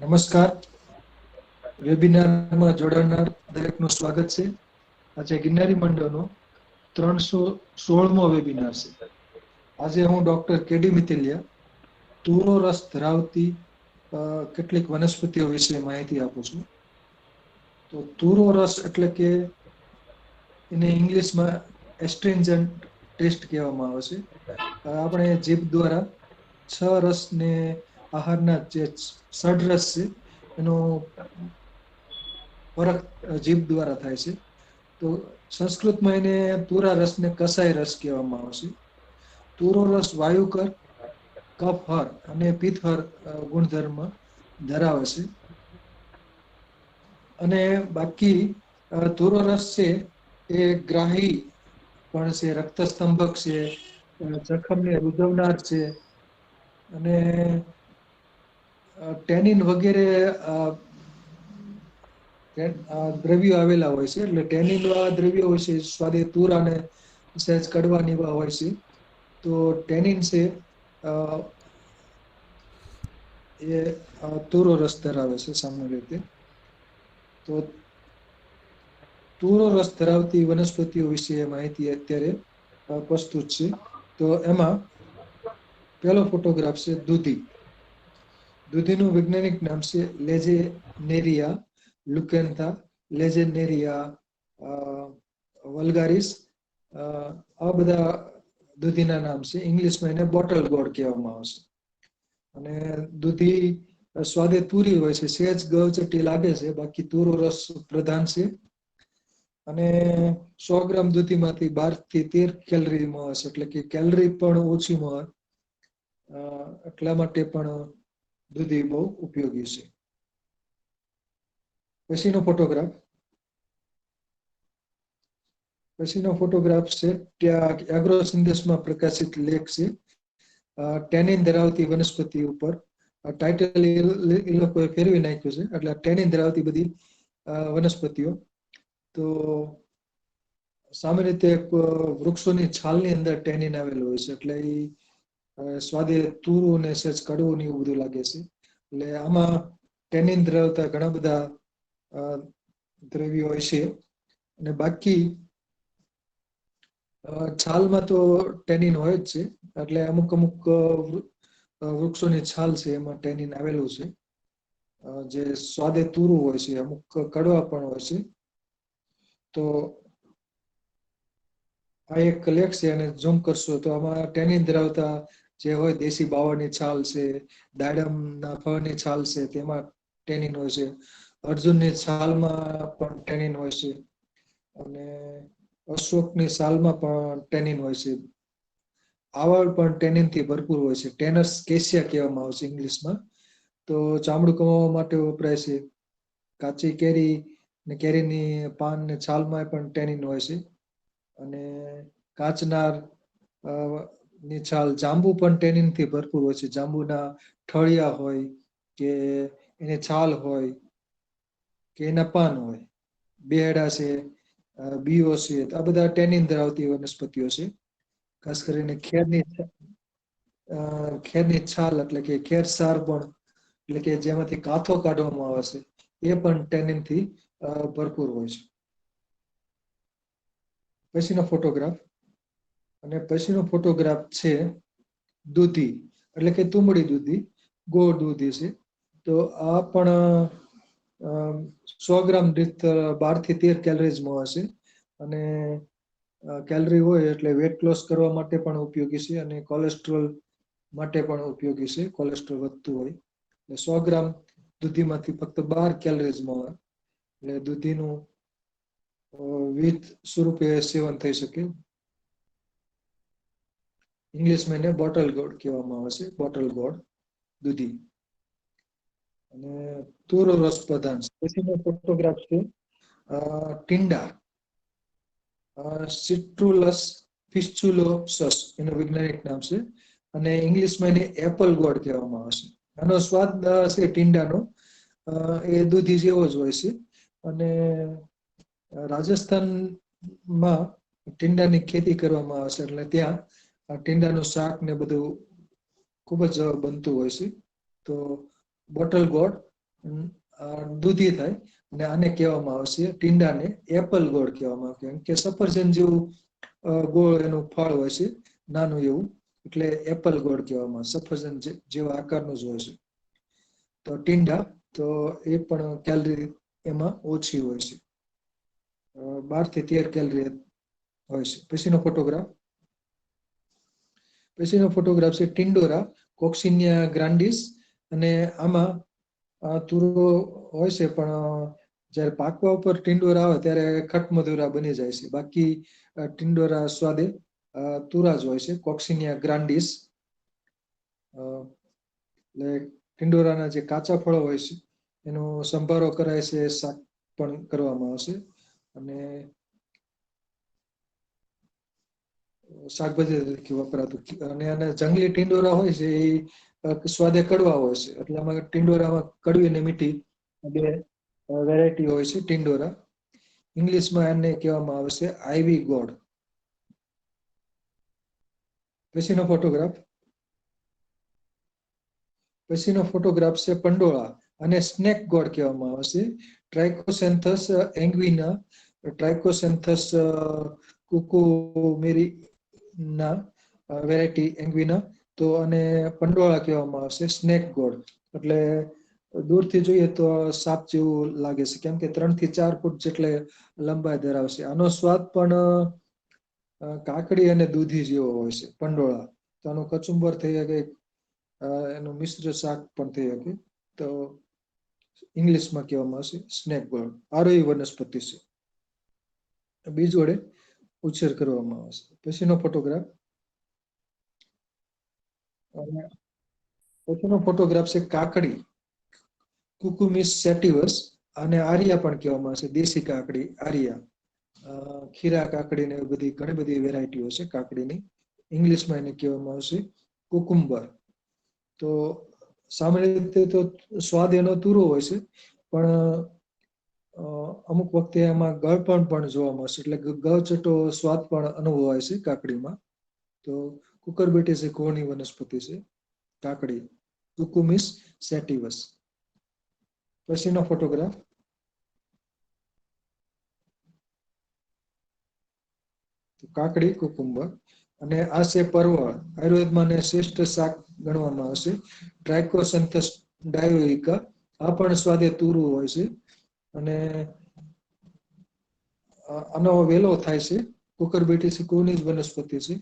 નમસ્કાર. વેબિનારમાં જોડાનાર દરેકનું સ્વાગત છે. આજે ગિરનારી મંડળનો 316મો વેબિનાર છે. આજે હું ડોક્ટર કેડી મિત્તલિયા તુરો રસ ધરાવતી કેટલીક વનસ્પતિઓ વિશે માહિતી આપું છું. તો તુરો રસ એટલે કે એને ઇંગ્લિશમાં એસ્ટ્રિન્જન્ટ ટેસ્ટ કહેવામાં આવે છે. આપણે જીભ દ્વારા 6 રસને આહારના જે ષડરસ છે એનો પરખ જીભ દ્વારા થાય છે. તો સંસ્કૃતમાં એને તુરા રસને કસાય રસ કહેવામાં આવે છે. તુરો રસ વાયુકર, કફહર અને પિત્તહર ગુણધર્મ ધરાવે છે. અને બાકી તુરો રસ છે એ ગ્રાહી પણ છે, રક્તસ્તંભક છે, જખમને રૂઝવનાર છે અને ટેનિન વગેરે દ્રવ્યો આવેલા હોય છે. એટલે ટેનિન વાળા દ્રવ્યો હોય છે સ્વાદે તુરા અને સહેજ કડવા એવા હોય છે. તો ટેનિન છે એ તુરો રસ ધરાવે છે સામાન્ય રીતે. તો તુરો રસ ધરાવતી વનસ્પતિઓ વિશે માહિતી અત્યારે પ્રસ્તુત છે. તો એમાં પહેલો ફોટોગ્રાફ છે દૂધી. દૂધીનું વૈજ્ઞાનિક નામ છે લેજેનેરિયા લુકેન્થા, લેજેનેરિયા વલ્ગારિસ. આ બધા દૂધીના નામ છે. ઇંગ્લિશમાં એને બોટલ ગોર્ડ કહેવામાં આવે છે. અને દૂધી સ્વાદે તુરી હોય છે, સહેજ ગળચટી લાગે છે, બાકી તુરો રસ પ્રધાન છે. અને 100 ગ્રામ દૂધીમાંથી 12 થી 13 કેલરી મળે છે. એટલે કે કેલરી પણ ઓછી મળે. એટલા માટે પણ દૂધી બહુ ઉપયોગી છે. પછીનો ફોટોગ્રાફ છે ત્યાં એગ્રો સંદેશમાં પ્રકાશિત લેખ છે. ટેનિન ધરાવતી વનસ્પતિ ઉપર ટાઇટલ એ લોકોએ ફેરવી નાખ્યું છે. એટલે ટેનિન ધરાવતી બધી વનસ્પતિઓ. તો સામાન્ય રીતે વૃક્ષોની છાલની અંદર ટેનિન આવેલું હોય છે. એટલે એ સ્વાદે તુરું ને સહેજ કડવું ને એવું બધું લાગે છે. એટલે આમાં ટેનિન ધરાવતા ઘણા બધા દ્રવ્યો હોય છે. અને બાકી છાલમાં તો ટેનિન હોય જ છે. એટલે અમુક અમુક વૃક્ષોની છાલ છે એમાં ટેનિન આવેલું છે. જે સ્વાદે તુરું હોય છે, અમુક કડવા પણ હોય છે. તો આ એક લેખ છે અને ઝૂમ કરશો તો આમાં ટેનિન ધરાવતા જે હોય દેશી બાવળની છાલ છે, દાડમના ફળની છાલ છે, તેમાં ટેનિન હોય છે. અર્જુનની છાલમાં પણ ટેનિન હોય છે. અને અશોકની છાલમાં પણ ટેનિન હોય છે. આવળ પણ ટેનિનથી ભરપૂર હોય છે. ટેનસ કેસિયા કહેવામાં આવે છે ઇંગ્લિશમાં. તો ચામડું કમાવા માટે વપરાય છે. કાચી કેરી ને કેરીની પાન ને છાલમાં પણ ટેનિન હોય છે. અને કાચનાર ની છાલ, જાંબુ પણ ટેનિનથી ભરપૂર હોય છે. જાંબુના ઠળિયા હોય કે એની છાલ હોય કે એના પાન હોય, બેરડા છે, બીઓ છે, આ બધા ટેનિન ધરાવતી વનસ્પતિઓ છે. ખાસ કરીને ખેરની છાલ એટલે કે ખેર સાર પણ, એટલે કે જેમાંથી કાથો કાઢવામાં આવે છે, એ પણ ટેનિનથી ભરપૂર હોય છે. પછીનો ફોટોગ્રાફ. અને પછીનો ફોટોગ્રાફ છે દૂધી એટલે કે તુમડી દૂધી, ગોળ દૂધી છે. તો આ પણ 100 ગ્રામ દીઠ 12 થી 13 કેલરીઝ મળે છે. અને કેલરી હોય એટલે વેટ લોસ કરવા માટે પણ ઉપયોગી છે અને કોલેસ્ટ્રોલ માટે પણ ઉપયોગી છે. કોલેસ્ટ્રોલ વધતું હોય 100 ગ્રામ દૂધીમાંથી ફક્ત 12 કેલરીઝ મળે. એટલે દૂધીનું વિવિધ સ્વરૂપે સેવન થઈ શકે. ઇંગ્લિશમાં એને બોટલ ગોર્ડ કહેવામાં આવે છે. બોટલ ગોર્ડ દૂધી. અને તુરો રસ પ્રધાન છે. પછીનો ફોટોગ્રાફ છે ટિંડા, સિટ્રુલસ ફિસ્ચ્યુલોસસ એનું વૈજ્ઞાનિક નામ છે. અને ઇંગ્લિશમાં એને એપલ ગોર્ડ કહેવામાં આવે છે. આનો સ્વાદ છે ટીંડાનો એ દૂધી જેવો જ હોય છે. અને રાજસ્થાનમાં ટીંડાની ખેતી કરવામાં આવે છે. એટલે ત્યાં ટીંડાનું શાક ને બધું ખૂબ જ બનતું હોય છે. તો બોટલ ગોર્ડ દૂધી થાય અને આને કહેવામાં આવશે ટીંડાને એપલ ગોળ કહેવામાં આવે, કે સફરજન જેવું ગોળ એનું ફળ હોય છે નાનું એવું, એટલે એપલ ગોળ કહેવામાં આવે, સફરજન જેવા આકારનું જ હોય છે. તો ટીંડા, તો એ પણ કેલરી એમાં ઓછી હોય છે, 12 થી 13 કેલરી હોય છે. પછીનો ફોટોગ્રાફ છે ટિંડોરા કોક્સિનિયા ગ્રાન્ડિસ, અને આમાં તુરો હોય છે, પણ જ્યારે પાકવા ઉપર ટિંડોરા આવે ત્યારે ખટમધુરા બની જાય છે. બાકી ટિંડોરા સ્વાદે તુરા જ હોય છે, કોક્સિનિયા ગ્રાન્ડિસ. એટલે ટિંડોરાના જે કાચા ફળો હોય છે એનો સંભારો કરાય છે, શાક પણ કરવામાં આવશે, અને શાકભાજી તરીકે વપરાતું. અને જંગલી ટિંડોરા હોય છે એ સ્વાદે કડવા હોય છે, એટલે આમાં ટિંડોરામાં કડવી અને મીઠી બે વેરાયટી હોય છે ટિંડોરા. ઇંગ્લિશમાં એને કહેવામાં આવે છે આઈવી ગોડ. પછીનો ફોટોગ્રાફ છે પંડોળા, અને સ્નેક ગોડ કહેવામાં આવે છે. ટ્રાઇકોસેન્થસ એંગ્વિના, ટ્રાઇકોસેન્થસ કુકુમેરી ના વેરાયટી એંગ્વિના, તો અને પંડોળા કહેવામાં આવશે સ્નેક ગોડ. એટલે દૂરથી જોઈએ તો સાપ જેવું લાગે છે, કેમ કે 3 થી 4 ફૂટ જેટલે લંબાઈ ધરાવશે. આનો સ્વાદ પણ કાકડી અને દૂધી જેવો હોય છે પંડોળા. તો આનું કચુંબર થઈ શકે, એનું મિશ્ર શાક પણ થઈ શકે. તો ઇંગ્લિશમાં કહેવામાં આવશે સ્નેક ગોડ. આરોહી વનસ્પતિ છે, બીજ વડે ઉછેર કરવામાં આવશે. પછીનો ફોટોગ્રાફ છે કાકડી, કુકુમિસ સેટિવસ, અને આર્યા પણ કહેવામાં આવશે, દેશી કાકડી આર્યા. ખીરા કાકડી ને બધી ઘણી બધી વેરાયટીઓ છે કાકડીની. ઇંગ્લિશમાં એને કહેવામાં આવશે કુકુમ્બર. તો સામાન્ય રીતે તો સ્વાદ એનો તુરો હોય છે, પણ અમુક વખતે એમાં ગળપણ પણ જોવા મળશે, એટલે ગળચટો સ્વાદ પણ અનુભવાય છે કાકડીમાં. તો કુકરબિટેસ એ કોની વનસ્પતિ છે કાકડી, કુકુમિસ સેટિવસ. પછીનો ફોટોગ્રાફ કાકડી કુકુંબર, અને આ છે પરવળ. આયુર્વેદમાં શ્રેષ્ઠ શાક ગણવામાં આવશે. ટ્રાઇકોસેન્થસ ડાયોઇકા, આ પણ સ્વાદે તુરું હોય છે, અને આનો વેલો થાય છે. કુકરબિટેસ કોની જ વનસ્પતિ છે,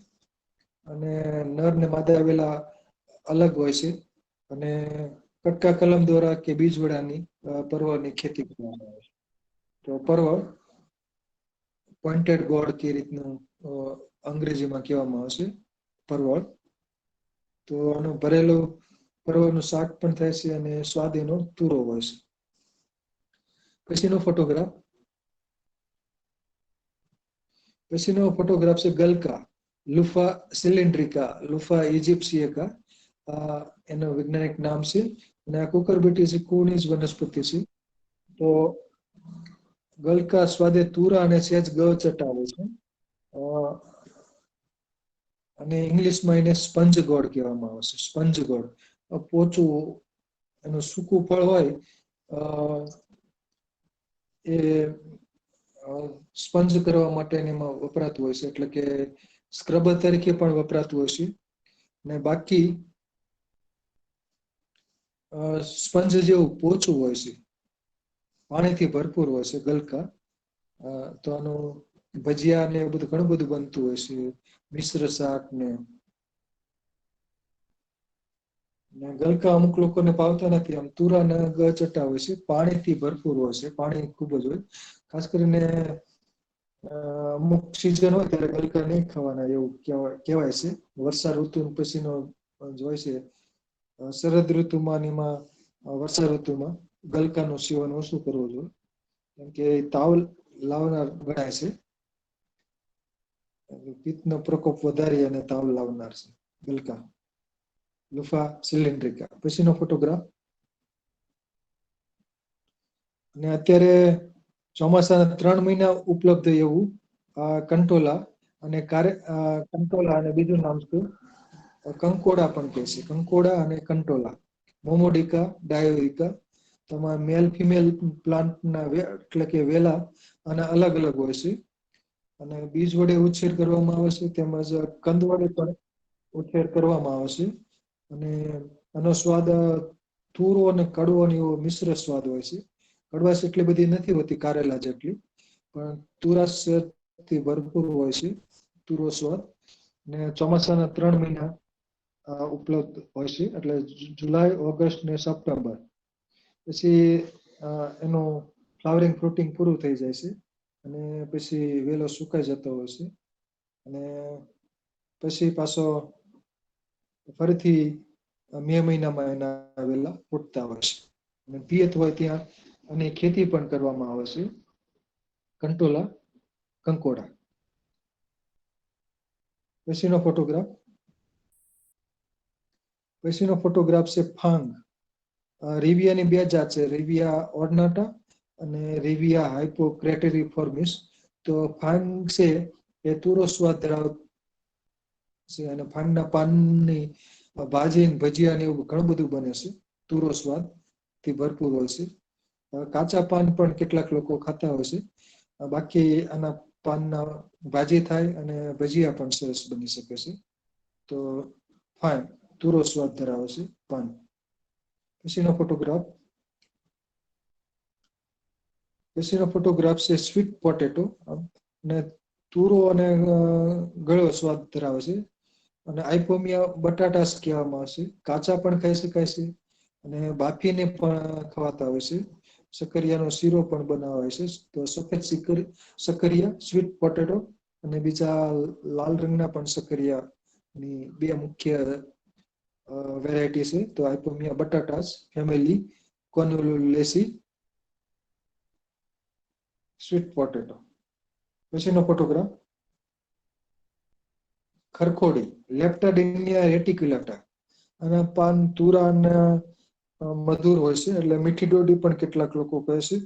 અને નર ને માદા વેલા અલગ હોય છે, અને કટકા કલમ દ્વારા કે બીજ વડાની પરવળની ખેતી કરવામાં આવે છે. તો પરવળ પોઇન્ટેડ ગોડ કે રીતનું અંગ્રેજીમાં કહેવામાં આવશે પરવળ. તો આનું ભરેલું પરવળનું શાક પણ થાય છે, અને સ્વાદ એનો તુરો હોય છે. પછીનો ફોટોગ્રાફ છે ગલકા, લુફા સિલિન્ડ્રિકા, લુફા ઇજિપ્શિયકા, એનું વૈજ્ઞાનિક નામ છે. અને આ કુકરબિટેસ કોની જ વનસ્પતિ છે. તો ગલકા સ્વાદે તુરા અને સહેજ ગળચટ આવે છે. અને ઇંગ્લિશમાં એને સ્પંજ ગોડ કહેવામાં આવે છે. સ્પંજ ગોડ પોચું એનું સૂકું ફળ હોય, એ સ્પંજ કરવા માટે એમાં વપરાતું હોય છે, એટલે કે સ્ક્રબર તરીકે પણ વપરાતું હોય છે. ને બાકી સ્પંજ જેવું પોચું હોય છે, પાણીથી ભરપૂર હોય છે ગલકા. તો આનું ભજીયા ને એવું બધું ઘણું બધું બનતું હોય છે, મિશ્ર શાક ને. ગલકા અમુક લોકોને ભાવતા નથી, આમ તુરા ને ગળચટા હોય છે, પાણીથી ભરપૂર હોય છે, પાણી ખૂબ જ હોય. ખાસ કરીને અમુક સિઝન હોય ત્યારે ગલકા નહીં ખાવાના એવું કહેવાય છે. વર્ષા ઋતુ પછીનો હોય છે, શરદ ઋતુમાં એમાં વર્ષા ઋતુમાં ગલકાનું સેવન ઓછું કરવું જોઈએ, કેમ કે તાવ લાવનાર ગણાય છે. પિત્તનો પ્રકોપ વધારી અને તાવ લાવનાર છે ગલકા, લુફા સિલિન્ડ્રિકા. પછીનો ફોટોગ્રાફ. અને અત્યારે ચોમાસાના 3 મહિના ઉપલબ્ધ એવું કંટોલા, અને કંટોલા અને બીજું નામ છે કંકોડા પણ કહે છે. કંકોડા અને કંટોલા, મોમોડિકા ડાયોઇકા. તમારા મેલ ફિમેલ પ્લાન્ટના એટલે કે વેલા અને અલગ અલગ હોય છે અને બીજ વડે ઉછેર કરવામાં આવે છે તેમજ કંદ વડે પણ ઉછેર કરવામાં આવે છે અને આનો સ્વાદ તુરો અને કડવો એવો મિશ્ર સ્વાદ હોય છે. કડવાશ એટલી બધી નથી હોતી કારેલા જેટલી, પણ તુરાશ થી ભરપૂર હોય છે તુરો સ્વાદ. ને ચોમાસાના 3 મહિના ઉપલબ્ધ હોય છે, એટલે જુલાઈ, ઓગસ્ટ ને સપ્ટેમ્બર. પછી એનું ફ્લાવરિંગ ફ્રૂટિંગ પૂરું થઈ જાય છે અને પછી વેલો સુકાઈ જતો હોય છે અને પછી પાછો ફરીથી મે મહિનામાં એના વેલા ફૂટતા હોય છે અને પિયત હોય ત્યાં અને ખેતી પણ કરવામાં આવે છે. કંટોલા, કંકોડા. પછીનો ફોટોગ્રાફ. પછીનો ફોટોગ્રાફ છે ફાંગ. રિવિયાની 2 જાત છે, રિવિયા ઓર્નાટા અને રિવિયા હાઇપોક્રેટેરિફોર્મિસ. તો ફાંગ છે એ તુરો સ્વાદ ધરાવતો છે અને ફાંગના પાનની ભાજી, ભજીયા ને એવું ઘણું બધું બને છે. તુરો સ્વાદ થી ભરપૂર હોય છે. કાચા પાન પણ કેટલાક લોકો ખાતા હોય છે. બાકી આના પાનના ભાજી થાય અને ભજીયા પણ સરસ બની શકે છે. તો ફાઈન તુરો સ્વાદ ધરાવે છે પાન. પછીનો ફોટોગ્રાફ. પછીનો ફોટોગ્રાફ છે સ્વીટ પોટેટો અને તુરો અને ગળ્યો સ્વાદ ધરાવે છે અને આઇપોમિયા બટાટાસ કહેવામાં આવે છે. કાચા પણ ખાઈ શકાય છે અને બાફીને પણ ખવાતા હોય છે. સકરિયાનો શીરો પણ બનાવાય છે. તો સફેદ સકરિયા, સ્વીટ પોટેટો અને બીજા લાલ રંગના પણ સકરિયાની 2 મુખ્ય વેરાયટી છે. તો આઇપોમિયા બટાટાસ ફેમિલી, કોન્યુલેસી, સ્વીટ પોટેટો. પછીનો ફોટોગ્રાફ. ખરખોડી, લેપ્ટાડિનિયા રેટિક્યુલાટા. અને પાન તુરા અને મધુર હોય છે, એટલે મીઠી ડોડી પણ કેટલાક લોકો કહે છે.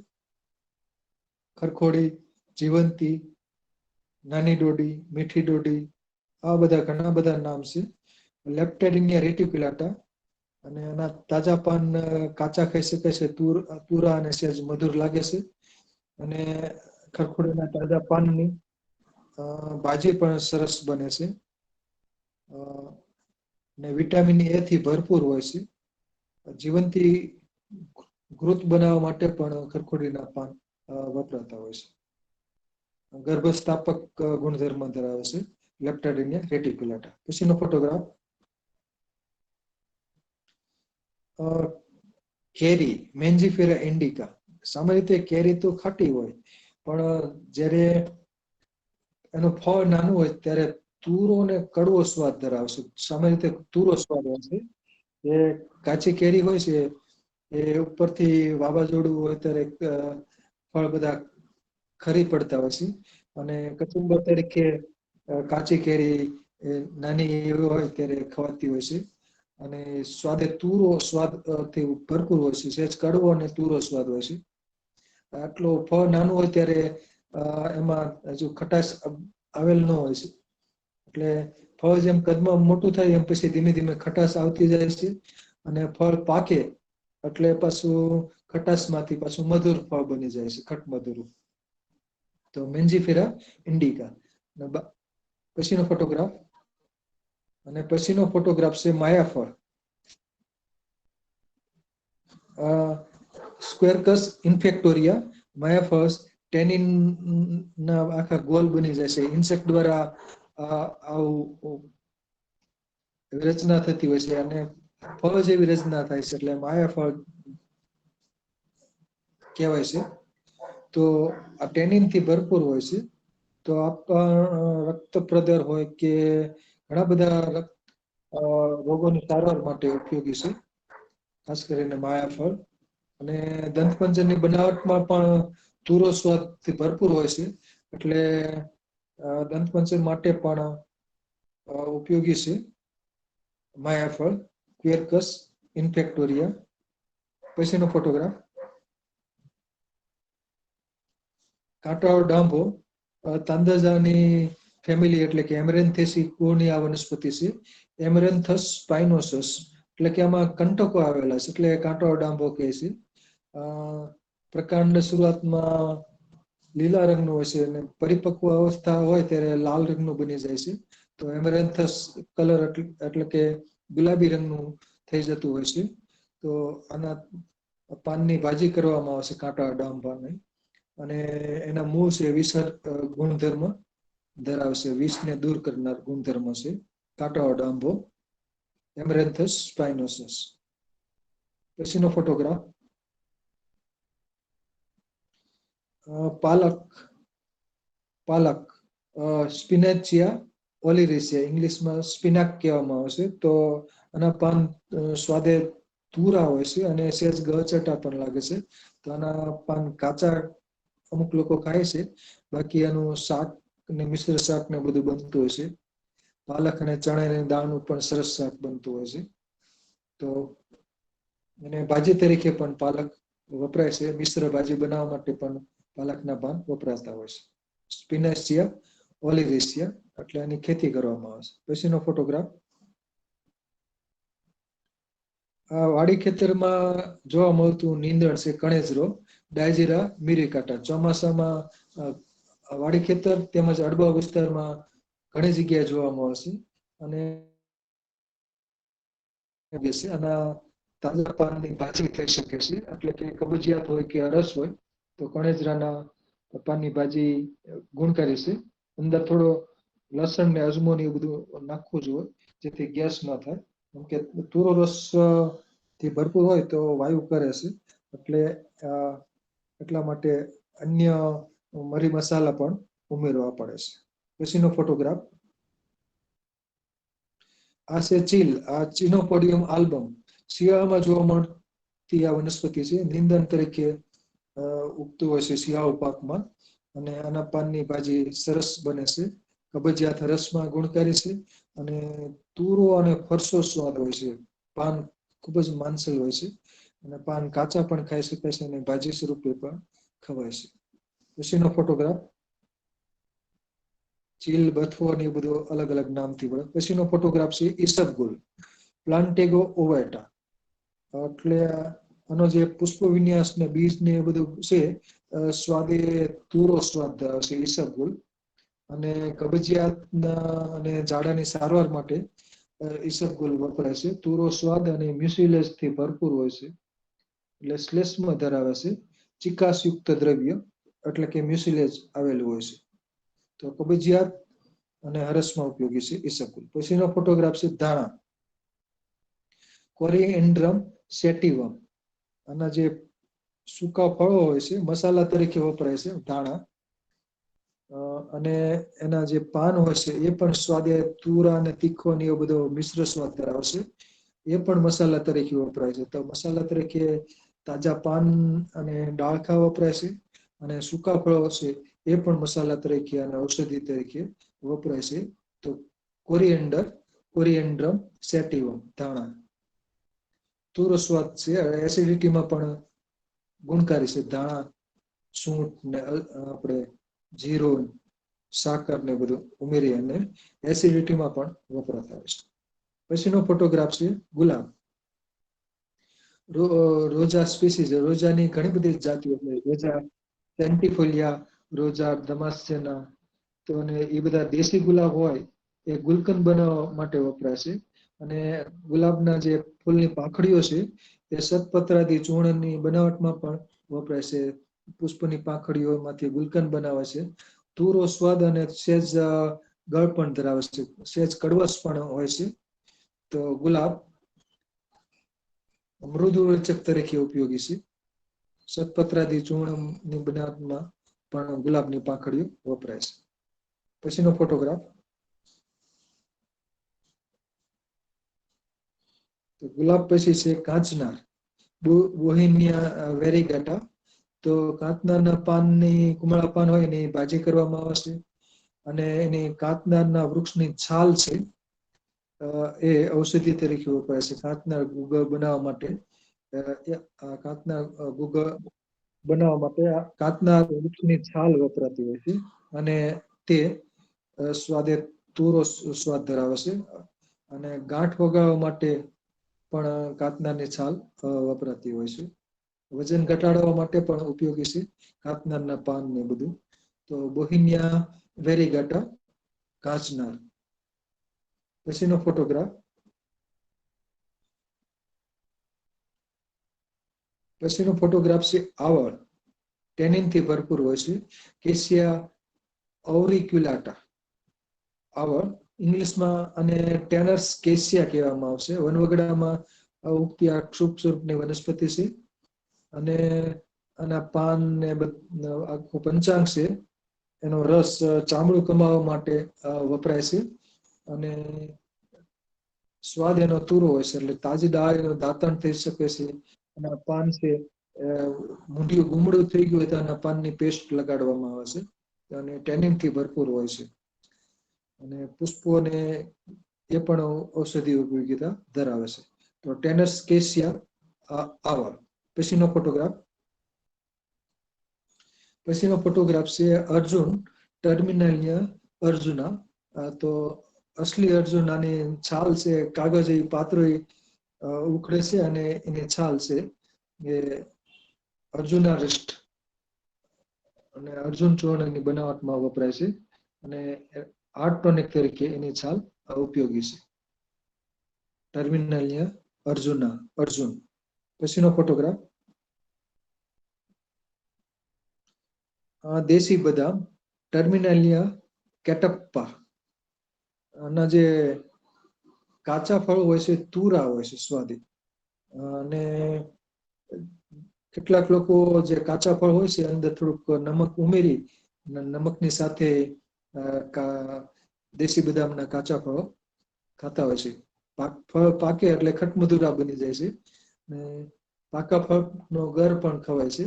ખરખોડી, જીવંતી, નાની ડોડી, મીઠી ડોડી, આ બધા ઘણા બધા નામ છે. લેપ્ટાડિનિયા રેટિક્યુલાટા અને એના તાજા પાન કાચા ખાઈ શકાય છે. તુરા અને સહેજ મધુર લાગે છે અને ખરખોડીના તાજા પાનની ભાજી પણ સરસ બને છે અને વિટામિન એ થી ભરપૂર હોય છે. જીવંતી ગ્રોથ બનાવવા માટે પણ ખરખોડીના પાન વપરાતા હોય છે. ગર્ભસ્થાપક ગુણધર્મ ધરાવે છે લેપ્ટાડિનિયા રેટિક્યુલાટા. પછીનો ફોટોગ્રાફ. કેરી, મેન્જીફેરા ઇન્ડિકા. સામાન્ય રીતે કેરી તો ખાટી હોય, પણ જ્યારે એનું ફળ નાનું હોય ત્યારે તુરો ને કડવો સ્વાદ ધરાવશે. સામાન્ય રીતે તુરો સ્વાદ હોય છે. એ કાચી કેરી હોય છે એ ઉપરથી વાવાઝોડું હોય ત્યારે ફળ બધા ખરી પડતા હોય છે અને કચુંબર તરીકે કાચી કેરી નાની એવી હોય ત્યારે ખવાતી હોય છે અને સ્વાદે તુરો સ્વાદ થી ભરપૂર હોય છે. સહેજ કડવો અને તુરો સ્વાદ હોય છે. આટલો ફળ નાનું હોય ત્યારે એમાં હજુ ખટાશ આવેલ ન હોય છે, એટલે ફળ જેમ કદમાં મોટું થાય એમ પછી ધીમે ધીમે ખટાશ આવતી જાય છે અને ફળ પાકે એટલે પાછું ખટાશ માંથી પાછું મધુર ફળ બની જાય છે, ખટ મધુર. તો મેન્જીફેરા ઇન્ડિકા. પછીનો ફોટોગ્રાફ. અને પછીનો ફોટોગ્રાફ છે માયાફળ. સ્ક્વેરકસ ઇન્ફેક્ટોરિયા માયાફળ ટેનિન ના આખા ગોલ બની જાય છે. ઇન્સેક્ટ દ્વારા આવું રચના થતી હોય છે અને ફળ જેવી રચના થાય છે, એટલે માયાફળ કહેવાય છે. તો આ ટેનિન થી ભરપૂર હોય છે. તો રક્ત પ્રદર હોય કે ઘણા બધા રોગોની સારવાર માટે ઉપયોગી છે, ખાસ કરીને માયાફળ. અને દંતપંચરની બનાવટમાં પણ તુરો સ્વાદથી ભરપૂર હોય છે, એટલે દંતપંચન માટે પણ ઉપયોગી છે માયાફળ, ક્વેરકસ ઇન્ફેક્ટોરિયા. પછીનો ફોટોગ્રાફ. કાંટાળો ડાંભો તાંદજાની ફેમિલી એટલે કે એમરેન્થેસી કુળની આ વનસ્પતિ છે. એમરેન્થસ સ્પાઇનોસસ એટલે કે આમાં કંટકો આવેલા છે, એટલે કાંટાળો ડાંભો કહે છે. પ્રકાંડ શરૂઆતમાં લીલા રંગનું હોય છે અને પરિપક્વ અવસ્થા હોય ત્યારે લાલ રંગનું બની જાય છે. તો એમરેન્થસ કલર એટલે કે ગુલાબી રંગનું થઈ જતું હોય છે. તો આના પાનની ભાજી કરવામાં આવશે કાંટા ડામ પાનની, અને એના મૂળ છે વિષર ગુણધર્મ ધરાવશે, વિષને દૂર કરનાર ગુણધર્મ છે કાંટાળો ડાંભો, એમરેન્થસ સ્પાઇનોસસ. પછીનો ફોટોગ્રાફ પાલક સ્પિનેચિયા ઓલિરિસિયા, ઇંગ્લિશમાં સ્પિનાક કહેવામાં આવે છે. તો આના પાન સ્વાદે તુરા હોય છે અને સહેજ ગચટા પણ લાગે છે. તો આના પાન કાચા અમુક લોકો ખાય છે, બાકી આનું શાક ને મિશ્ર શાક ને બધું બનતું હોય છે. પાલક અને ચણાની દાળનું પણ સરસ શાક બનતું હોય છે. તો અને ભાજી તરીકે પણ પાલક વપરાય છે. મિશ્ર ભાજી બનાવવા માટે પણ પાલકના પાન વપરાતા હોય છે. સ્પિનેચિયા ઓલિરિસિયા એટલે આની ખેતી કરવામાં આવે છે. પછીનો ફોટોગ્રાફ આ વાડી ખેતરમાં જોવા મળતું નીંદણ છે કણેજરો, ડાયજીરા મિરિકાટા. ચોમાસામાં વાડી ખેતર તેમજ અડબા વિસ્તારમાં ઘણી જગ્યાએ જોવા મળશે અને આના તાજા પાનની ભાજી થઈ શકે છે. એટલે કે કબજિયાત હોય કે અરસ હોય તો કણેજરાના પાનની ભાજી ગુણકારી છે. અંદર થોડો લસણ ને અજમો ને એવું બધું નાખવું જોઈએ જેથી ગેસ ન થાય. કેમ કે તુરો રસ થી ભરપૂર હોય તો વાયુ કરે છે, એટલે એટલા માટે અન્ય મરી મસાલા પણ ઉમેરવા પડે છે. પછીનો ફોટોગ્રાફ આ છે ચીલ, આ ચિનોપોડિયમ આલ્બમ, શિયાળામાં જોવા મળતી આ વનસ્પતિ છે. નિંદણ તરીકે ઉગતું હોય છે શિયાળુ પાકમાં, અને આના પાનની ભાજી સરસ બને છે. કબજિયાત રસમાં ગુણકારી છે અને તુરો અને ફરસો સ્વાદ હોય છે. પાન ખૂબ જ માંસલ હોય છે અને પાન કાચા પણ ખાઈ શકાય છે અને ભાજી સ્વરૂપે પણ ખવાય છે. પછીનો ફોટોગ્રાફ ચીલ, બથવો ને એ બધું અલગ અલગ નામથી પડે. પછીનો ફોટોગ્રાફ છે ઈસબગુલ, પ્લાન્ટેગો ઓવેટા. એટલે આનો જે પુષ્પ વિન્યાસ ને બીજ ને એ બધું છે સ્વાદે તુરો સ્વાદ ધરાવે છે ઈસબગુલ. અને કબજિયાતના અને ઝાડાની સારવાર માટે ઈસબગુલ વપરાય છે. તુરો સ્વાદ અને મ્યુસિલેસ થી ભરપૂર હોય છે, એટલે શ્લેષ્મ ધરાવે છે. ચિકાસયુક્ત દ્રવ્ય એટલે કે મ્યુસિલેજ આવેલું હોય છે. તો કબજિયાત અને હરસમાં ઉપયોગી છે ઈસબગુલ. પછીનો ફોટોગ્રાફ છે ધાણા, કોરિએન્ડ્રમ સેટિવમ. આના જે સૂકા ફળો હોય છે મસાલા તરીકે વપરાય છે ધાણા, અને એના જે પાન હોય છે એ પણ સ્વાદે તુરા અને તીખો ને એવો બધો મિશ્ર સ્વાદ ધરાવે છે. એ પણ મસાલા તરીકે વપરાય છે. તો મસાલા તરીકે તાજા પાન અને ડાળખા વપરાય છે, અને સૂકા ફળો છે એ પણ મસાલા તરીકે અને ઔષધિ તરીકે વપરાય છે. તો કોરિએન્ડ્રમ સેટિવમ ધાણા તુરો સ્વાદ છે, એસિડિટીમાં પણ ગુણકારી છે. ધાણા, સૂંઠ ને આપણે જીરું, સાકર ને બધું ઉમેરી અને એસિડિટીમાં પણ વપરાતા હોય છે. પછીનો ફોટોગ્રાફ છે ગુલાબ, રોજા સ્પીસીસ. રોજાની ઘણી બધી જાતિઓ છે. રોજા સેન્ટિફોલિયા, રોજા દમાસ્યના. તો અને એ બધા દેશી ગુલાબ હોય એ ગુલકંદ બનાવવા માટે વપરાય છે. અને ગુલાબના જે ફૂલની પાંખડીઓ છે એ સતપત્રાદી ચૂર્ણની બનાવટમાં પણ વપરાય છે. પુષ્પની પાંખડીઓમાંથી ગુલકંદ બનાવે છે. તુરો સ્વાદ અને સહેજ ગળ પણ ધરાવે છે, સહેજ કડવશ પણ હોય છે. તો ગુલાબ મૃદુવર્ચક તરીકે ઉપયોગી છે. સતપત્રાદી ચૂર્ણની બનાવટમાં પણ ગુલાબની પાંખડીઓ વપરાય છે. પછીનો ફોટોગ્રાફ ગુલાબ પછી છે કાંચનાર, બોહેમિયા વેરીગેટા. તો કાંચનારના પાનની કુમળા પાન હોય એની ભાજી કરવામાં આવે છે, અને એની કાંચનારના વૃક્ષની છાલ છે એ ઔષધિ તરીકે વપરાય છે. કાંચના ગુગળ બનાવવા માટે કાંચના ગુગળ બનાવવા માટે કાંચના વૃક્ષની છાલ વપરાતી હોય છે, અને તે સ્વાદે તુરો સ્વાદ ધરાવે છે. અને ગાંઠ વગાડવા માટે પણ કાંચનાની છાલ વપરાતી હોય છે. વજન ઘટાડવા માટે પણ ઉપયોગી છે, કાચનારના પાન ને બધું. તો બોહિનિયા વેરીગાટા, કાચનાર. પછીનો ફોટોગ્રાફ. પછીનો ફોટોગ્રાફ છે આવળ. ટેનિન થી ભરપૂર હોય છે. કેસિયા ઓરિક્યુલાટા, આવળ. ઇંગ્લિશમાં અને ટેનર્સ કેસિયા કહેવામાં આવશે. વનવગડામાં ઉગતી આ ક્ષુપ સ્વરૂપની વનસ્પતિ છે. અને આના પાન ને આખું પંચાંગ છે, એનો રસ ચામડું કમાવા માટે વપરાય છે. અને સ્વાદ એનો તુરો હોય છે, એટલે તાજી દાળ દાંતણ થઈ શકે છે. અને પાન છે મૂંઢિયું ગુમડું થઈ ગયું હોય તો આના પાનની પેસ્ટ લગાડવામાં આવે છે, અને ટેનિન થી ભરપૂર હોય છે. અને પુષ્પોને એ પણ ઔષધિ ઉપયોગીતા ધરાવે છે. તો ટેનસ કેસિયા આવળ. પછીનો ફોટોગ્રાફ. પછીનો ફોટોગ્રાફ છે અર્જુન ટર્મિનાલિયા અર્જુના. તો અસલી અર્જુન આની છાલ છે કાગળ જેવી પાતળી ઉખડે છે, અને એની છાલ છે એ અર્જુના રિસ્ટ અને અર્જુન ચોર્ણની બનાવટમાં વપરાય છે. અને આર્ટ ટોનિક તરીકે એની છાલ ઉપયોગી છે. ટર્મિનાલિયા અર્જુના, અર્જુન. પછીનો ફોટોગ્રાફ. દેશી બદામ ટર્મિનાલિયા કેટપ્પા. આના જે કાચા ફળ હોય છે તુરા હોય છે સ્વાદિત. અને કેટલાક લોકો જે કાચા ફળ હોય છે અંદર થોડુંક નમક ઉમેરી નમકની સાથે દેશી બદામના કાચા ફળો ખાતા હોય છે. ફળ પાકે એટલે ખટમધુરા બની જાય છે. પાકા ફળનો ગર પણ ખવાય છે.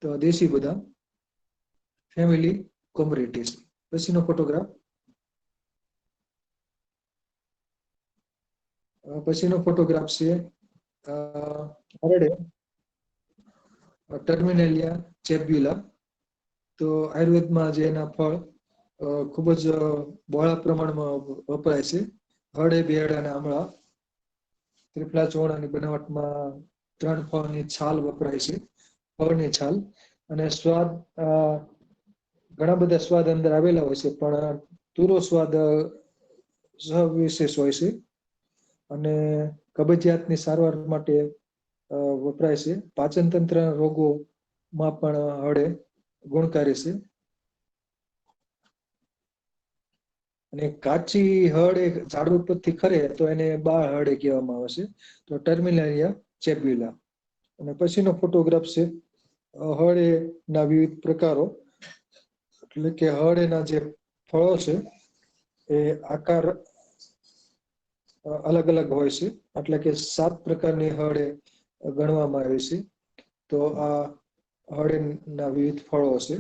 તો દેશી બદામ ફેમિલી કોમરેટિવ્સ. પછીનો ફોટોગ્રાફ. પછીનો ફોટોગ્રાફ છે હરડે ટર્મિનેલિયા ચેબ્યુલા. તો આયુર્વેદમાં જે એના ફળ ખૂબ જ બહોળા પ્રમાણમાં વપરાય છે. હળે, બેહડ અને આમળા. ત્રિફલા ચોળાની બનાવટમાં 3 ફળની છાલ વપરાય છે, ફળની છાલ. અને સ્વાદ ઘણા બધા સ્વાદ અંદર આવેલા હોય છે, પણ તુરો સ્વાદ સવિશેષ હોય છે. અને કબજિયાતની સારવાર માટે વપરાય છે. પાચન તંત્રના રોગોમાં પણ હળે ગુણકારી છે. અને કાચી હળ એ ઝાડ ઉપરથી ખરે તો એને બાળ હળે કહેવામાં આવે છે. તો ટર્મિનાલિયા ચેબ્યુલા. અને પછીનો ફોટોગ્રાફ છે હળે ના વિવિધ પ્રકારો. એટલે કે હળેના જે ફળો છે એ આકાર અલગ અલગ હોય છે. એટલે કે 7 પ્રકારની હળે ગણવામાં આવે છે. તો આ હળેના વિવિધ ફળો છે,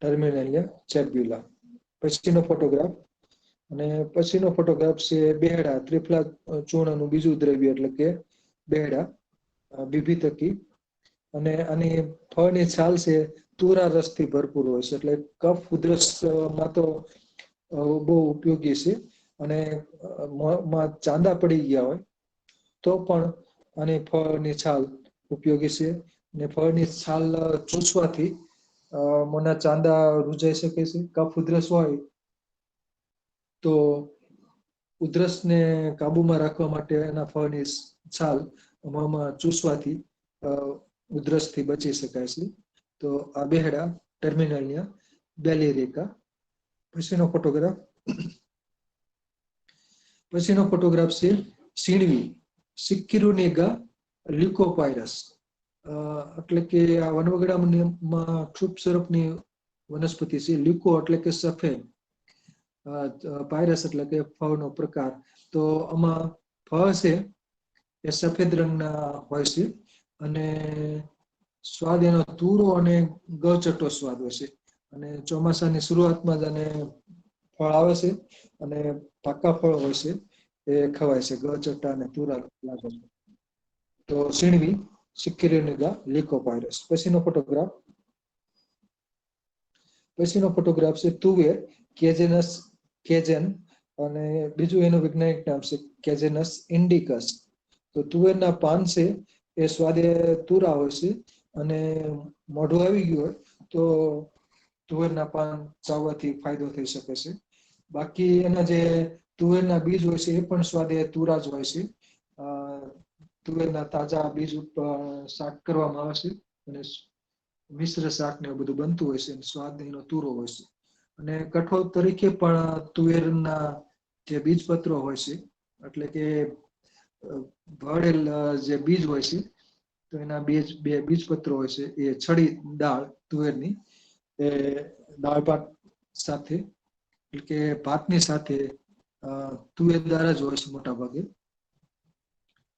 ટર્મિનાલિયા ચેબ્યુલા. પછીનો ફોટોગ્રાફ. અને પછીનો ફોટોગ્રાફ છે બેહડા, ત્રિફલા ચૂર્ણનું બીજું દ્રવ્ય, એટલે કે બેહડા, બીભીતકી. અને આની ફળની છાલ છે તુરા રસથી ભરપૂર હોય છે, એટલે કફ ઉધરસમાં તો બહુ ઉપયોગી છે. અને મોંમાં ચાંદા પડી ગયા હોય તો પણ આની ફળની છાલ ઉપયોગી છે. અને ફળની છાલ ચૂસવાથી મોંના ચાંદા રૂજાઈ શકે છે. કફ ઉધરસ હોય તો ઉધરસને કાબુમાં રાખવા માટે એના ફળની છાલ મોંમાં ચૂસવાથી ઉધરસથી બચી શકાય છે. તો આ બેહડા ટર્મિનાલિયા બેલેરિકા. પછીનો ફોટોગ્રાફ. પછીનો ફોટોગ્રાફ છે સીણવી, સિક્કિરુનેગા લ્યુકોપાયરસ. એટલે કે આ વનવગડામાં ક્ષુપ સ્વરૂપની વનસ્પતિ છે. લ્યુકો એટલે કે સફેદ, પાયરસ એટલે કે ફળનો પ્રકાર. તો આમાં ફળ છે એ સફેદ રંગના હોય છે. અને સ્વાદ એનો તુરો અને ગચટો સ્વાદ હોય છે. અને ચોમાસાની શરૂઆતમાં જ આને ફળ આવે છે, અને પાકા ફળ હોય છે એ ખવાય છે, ગચટા અને તુરા લાગે છે. તો સીણવી, સિક્કિરુનેગા લ્યુકોપાયરસ. પછીનો ફોટોગ્રાફ. પછીનો ફોટોગ્રાફ છે તુવેર, કેજેનસ કેજેન. અને બીજું એનું વૈજ્ઞાનિક નામ છે કેજેનસ ઇન્ડિકસ. તો તુવેરના પાન છે એ સ્વાદે તુરા હોય છે અને મોઢું આવી ગયું હોય તો તુવેરના પાન ચાવવાથી ફાયદો થઈ શકે છે. બાકી એના જે તુવેરના બીજ હોય છે એ પણ સ્વાદે તુરા જ હોય છે. તુવેરના તાજા બીજ ઉપર શાક કરવામાં આવે છે અને મિશ્ર શાક ને એવું બધું બનતું હોય છે અને સ્વાદ એનો તુરો હોય છે. અને કઠોળ તરીકે પણ તુવેરના જે બીજપત્રો હોય છે એટલે કે ભળેલ જે બીજ હોય છે તો એના બે બીજપત્રો હોય છે એ છડી દાળ તુવેરની એ દાળ ભાત સાથે એટલે કે ભાતની સાથે તુવેર દાળ જ હોય છે મોટા ભાગે.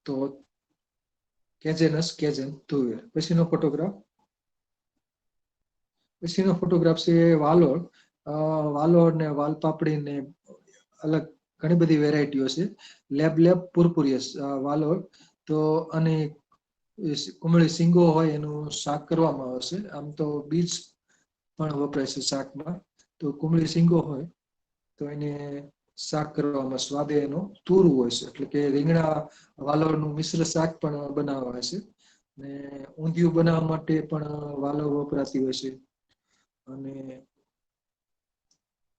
તો કેજેનસ કેજન તુવેર. પછીનો ફોટોગ્રાફ છે વાલોળ. વાલોળ ને વાલપાપડી ને અલગ ઘણી બધી વેરાયટીઓ છે. લેબ પુરપુરિયસ વાલોળ તો અને કુમળી સિંગો હોય એનું શાક કરવામાં આવે છે. આમ તો બીજ પણ વપરાય છે શાકમાં. તો કુમળી સિંગો હોય તો એને શાક કરવામાં સ્વાદે એનો તુરું હોય છે. એટલે કે રીંગણા વાલોળનું મિશ્ર શાક પણ બનાવાય છે. ને ઊંધિયું બનાવવા માટે પણ વાલોળ વપરાતી હોય છે. અને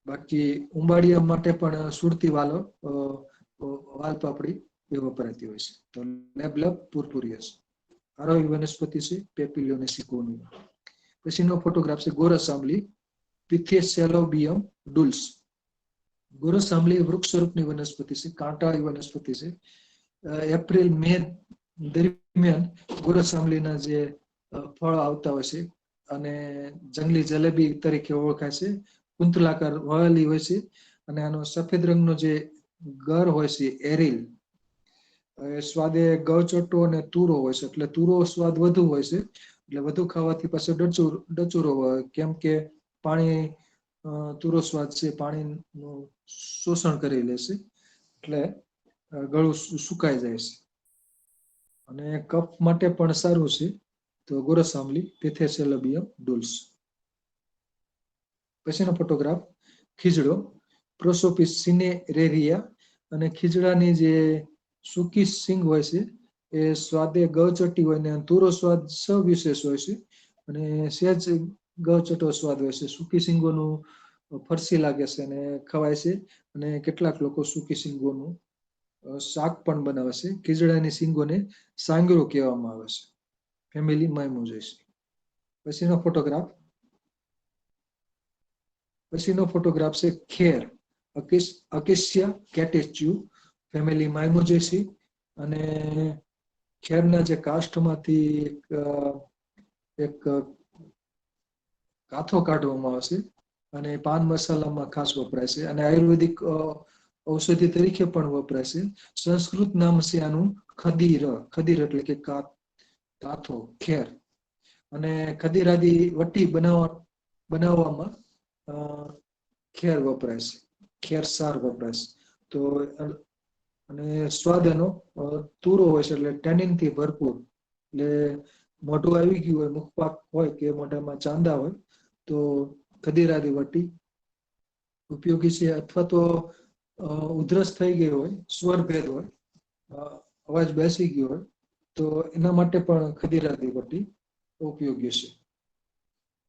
બાકી ઉંબાડિયા માટે પણ સુરતી વાલોળ વાલપાપડી એ વપરાતી હોય છે. તો લેબ પુરપુરિયસ આરોહી વનસ્પતિ છે પેપિલિયોને સિકોની. પછીનો ફોટોગ્રાફ છે ગોરસ આંબલી પિથિયસેલોબિયમ ડુલ્સ. ગોરસ આંબલી વૃક્ષ સ્વરૂપની વનસ્પતિ છે, કાંટાળી વનસ્પતિ છે. એપ્રિલ મે દરમિયાન ગોરસ આંબલીના જે ફળ આવતા હોય છે અને જંગલી જલેબી તરીકે ઓળખાય છે. કુંતલાકાર વળેલી હોય છે અને આનો સફેદ રંગનો જે ગર હોય છે એરિલ સ્વાદે ગળચોટો અને તુરો હોય છે. એટલે તુરો સ્વાદ વધુ હોય છે. એટલે વધુ ખાવાથી પાછો ડચુરો હોય કેમ કે પાણી તુરો સ્વાદ છે પાણીનું શોષણ કરી લેશે એટલે ગળું સુકાઈ જાય છે. અને કફ માટે પણ સારું છે. તો ગોરસ આંબલી પિથિયસેલોબિયમ ડુલ્સ. પછીનો ફોટોગ્રાફ ખીજડો પ્રોસોપિસ સિનેરેરિયા. અને ખીજડાની જે સૂકી સિંગ હોય છે એ સ્વાદે ગળચટી હોય ને તુરો સ્વાદ સવિશેષ હોય છે. અને સહેજ ગળચટો સ્વાદ હોય છે. સૂકી સિંગોનું ફરસી લાગે છે અને ખવાય છે. અને કેટલાક લોકો સૂકી સિંગોનું શાક પણ બનાવે છે. ખીજડાની સિંગોને સાંગરો કહેવામાં આવે છે. ફેમિલી માઇમોજેસી. પછીનો ફોટોગ્રાફ છે ખેર અકેશિયા કેટેચ્યુ ફેમિલી માઇમોજેસી. અને ખેરના જે કાષ્ઠમાંથી એક કાથો કાઢવામાં આવશે અને પાન મસાલામાં ખાસ વપરાય છે અને આયુર્વેદિક ઔષધિ તરીકે પણ વપરાય છે. સંસ્કૃત નામ છે આનું ખદીર. ખદીર એટલે કે કાથો ખેર. અને ખદીરાદી વટી બનાવવામાં ખેર વપરાય છે. ખેર સાર વપરાય છે. તો અને સ્વાદ એનો તુરો હોય છે એટલે ટેનિન થી ભરપૂર. એટલે મોઢું આવી ગયું હોય મુખપાક હોય કે મોઢામાં ચાંદા હોય તો ખદીરાની વટી ઉપયોગી છે. અથવા તો ઉધરસ થઈ ગઈ હોય સ્વરભેદ હોય અવાજ બેસી ગયો હોય તો એના માટે પણ ખદીરાની વટી ઉપયોગી છે.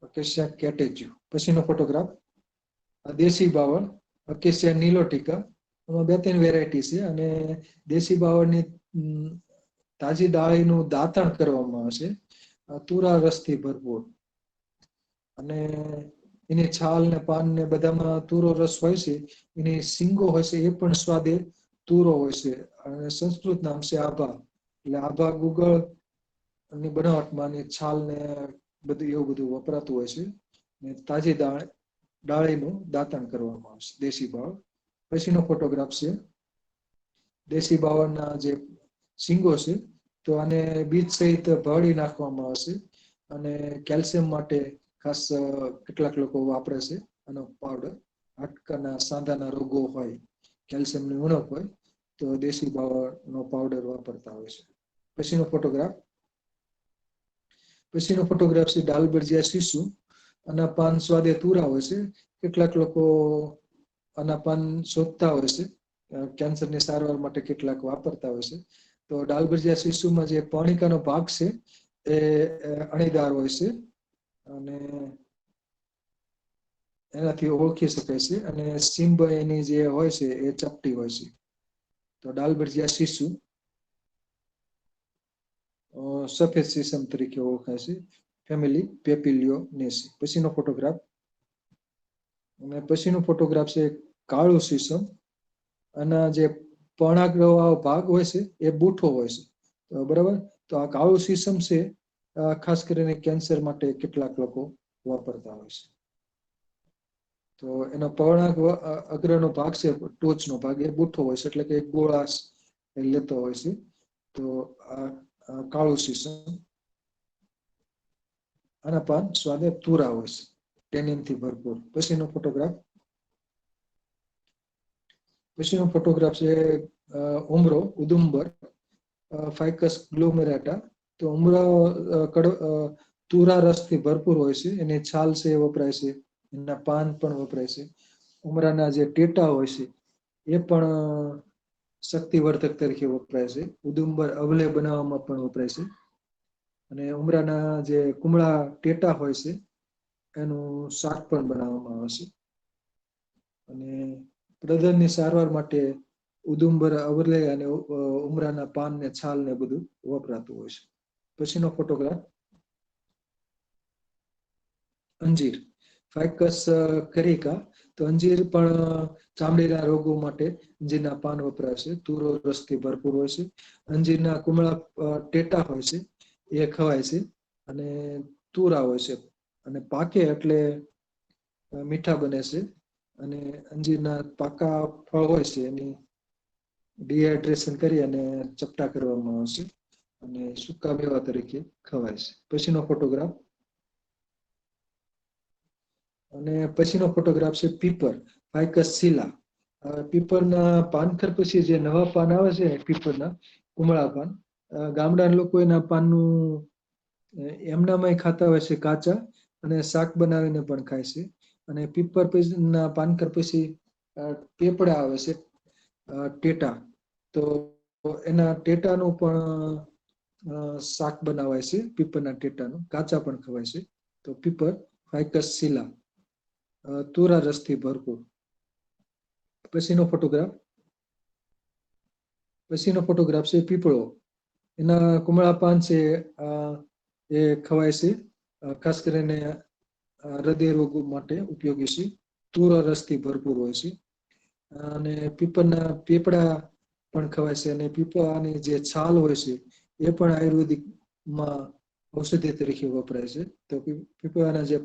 અકેશિયા કેટેચ્યુ. પછીનો ફોટોગ્રાફ દેશી બાવળ અકેશિયા નીલોટિકા. એમાં 2-3 વેરાયટી છે અને દેશી બાવળની તાજી ડાળીનું દાંતણ કરવામાં આવશે તુરા રસથી ભરપૂર. અને એની છાલ ને પાન ને બધામાં તુરો રસ હોય છે. એની સિંગો હોય છે એ પણ સ્વાદે તુરો હોય છે. અને સંસ્કૃત નામ છે આભા. એટલે આભા ગુગળ ની બનાવટમાં છાલ ને બધું એવું બધું વપરાતું હોય છે. તાજી ડાળીનું દાંતણ કરવામાં આવશે દેશી બાવળ. પછીનો ફોટોગ્રાફ છે દેશી બાવળના જે શીંગો છે તો આને બીજ સહિત ભળી નાખવામાં આવશે અને કેલ્શિયમ માટે ખાસ કેટલાક લોકો વાપરે છે આનો પાવડર. હાડકાના સાંધાના રોગો હોય કેલ્શિયમની ઉણપ હોય તો દેશી બાવળનો પાવડર વાપરતા હોય છે. પછીનો ફોટોગ્રાફ છે ડાલબરજીયા શીશુ. આના પાન સ્વાદે તુરા હોય છે. કેટલાક લોકો આના પાન શોધતા હોય છે કેન્સરની સારવાર માટે કેટલાક વાપરતા હોય છે. તો તો ડાળભજીયા શીશુમાં જે પર્ણિકાનો ભાગ છે એ અણીદાર હોય છે અને એનાથી ઓળખી શકાય છે, અને સીંબ એની જે હોય છે એ ચપટી હોય છે. તો ડાળભજીયા શીશુ સફેદ સીસમ તરીકે ઓળખાય છે, ફેમિલી પેપિલિયોનેસી. પછીનો ફોટોગ્રાફ, અને પછીનો ફોટોગ્રાફ છે કાળું સીસમ. આના જે પર્ણાગ્ર ભાગ હોય છે એ બૂઠો હોય છે, તો બરાબર. તો આ કાળું સીસમ છે ખાસ કરીને કેન્સર માટે કેટલાક લોકો વાપરતા હોય છે. તો એનો પર્ણાગ અગ્રનો ભાગ છે, ટોચનો ભાગ એ બૂઠો હોય છે, એટલે કે ગોળાશ લેતો હોય છે. તો આ કાળું સીસમ. આના પાન સ્વાદે તુરા હોય છે, ટેનિનથી ભરપૂર. પછીનો ફોટોગ્રાફ, પછીનો ફોટોગ્રાફ છે ઉમરો ઉદુંબર ફાઇકસ ગ્લોમેરાટા. તો ઉમરો તુરા રસથી ભરપૂર હોય છે, એની છાલ છે એ વપરાય છે, એના પાન પણ વપરાય છે. ઉમરાના જે ટેટા હોય છે એ પણ શક્તિવર્ધક તરીકે વપરાય છે. ઉદુંબર અવલે બનાવવામાં પણ વપરાય છે. અને ઉમરાના જે કુમળા ટેટા હોય છે એનું શાક પણ બનાવવામાં આવે છે. અને પ્રદરની સારવાર માટે ઉદુંબર અવલે અને ઉમરાના પાન ને છાલ ને બધું વપરાતું હોય છે. પછીનો ફોટોગ્રાફ, અંજીર ફાઇકસ કરિકા. તો અંજીર પણ ચામડીના રોગો માટે અંજીરના પાન વપરાય છે. તુરો રસથી ભરપૂર હોય છે. અંજીરના કુમળા ટેટા હોય છે એ ખવાય છે, અને તુરા હોય છે, અને પાકે એટલે મીઠા બને છે. અને અંજીરના પાકા ફળ હોય છે એની ડિહાઇડ્રેશન કરી અને ચપટા કરવામાં આવશે, અને સૂકા મેવા તરીકે ખવાય છે. પછીનો ફોટોગ્રાફ, અને પછીનો ફોટોગ્રાફ છે પીપર ફાઇકસ સિલા. પીપરના પાનખર પછી જે નવા પાન આવે છે પીપરના કુમળા પાન, ગામડાના લોકો એના પાનનું એમનામાંય ખાતા હોય છે કાચા, અને શાક બનાવીને પણ ખાય છે. અને પીપર ના પાનખર પછી પેપડા આવે છે, ટેટા. તો એના ટેટાનું પણ શાક બનાવાય છે, પીપરના ટેટાનું કાચા પણ ખવાય છે. તો પીપર ફાઇકસ સિલા તુરા રસથી ભરપૂર. પછીનો ફોટોગ્રાફ, પછીનો ફોટોગ્રાફ છે પીપળો. એના કુમળા પાન છે એ ખવાય છે, ખાસ કરીને હૃદય રોગો માટે ઉપયોગી છે. તુરા રસથી ભરપૂર હોય છે. અને પીપરના પેપડા પણ ખવાય છે, અને પીપળાની જે છાલ હોય છે એ પણ આયુર્વેદિકમાં ઔષધિ તરીકે વપરાય છે. તો પીપળાના જે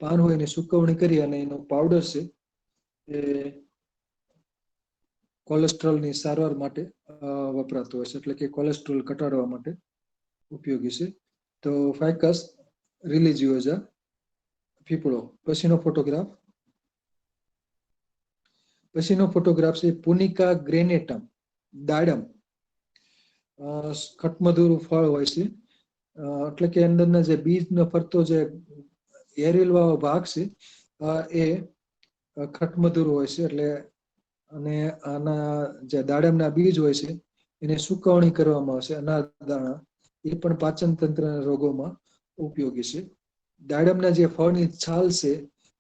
પાન હોય એની સુકવણી કરી અને એનો પાવડર છે એ કોલેસ્ટ્રોલની સારવાર માટે વપરાતો હોય છે, એટલે કે કોલેસ્ટ્રોલ ઘટાડવા માટે ઉપયોગી છે. તો ફાઇકસ રિલીજિયોઝા પીપળો. પછીનો ફોટોગ્રાફ, પછીનો ફોટોગ્રાફ છે પુનિકા ગ્રેનેટમ દાડમ. ખટમધુરું ફળ હોય છે, એટલે કે અંદરના જે બીજનો ફરતો જે એરિયલ વાળો ભાગ છે એ ખટમધુર હોય છે. એટલે અને આના જે દાડમના બીજ હોય છે એને સુકવણી કરવામાં આવશે, અનાજ દાણા. એ પણ પાચન તંત્રના રોગોમાં ઉપયોગી છે. દાડમના જે ફળની છાલ છે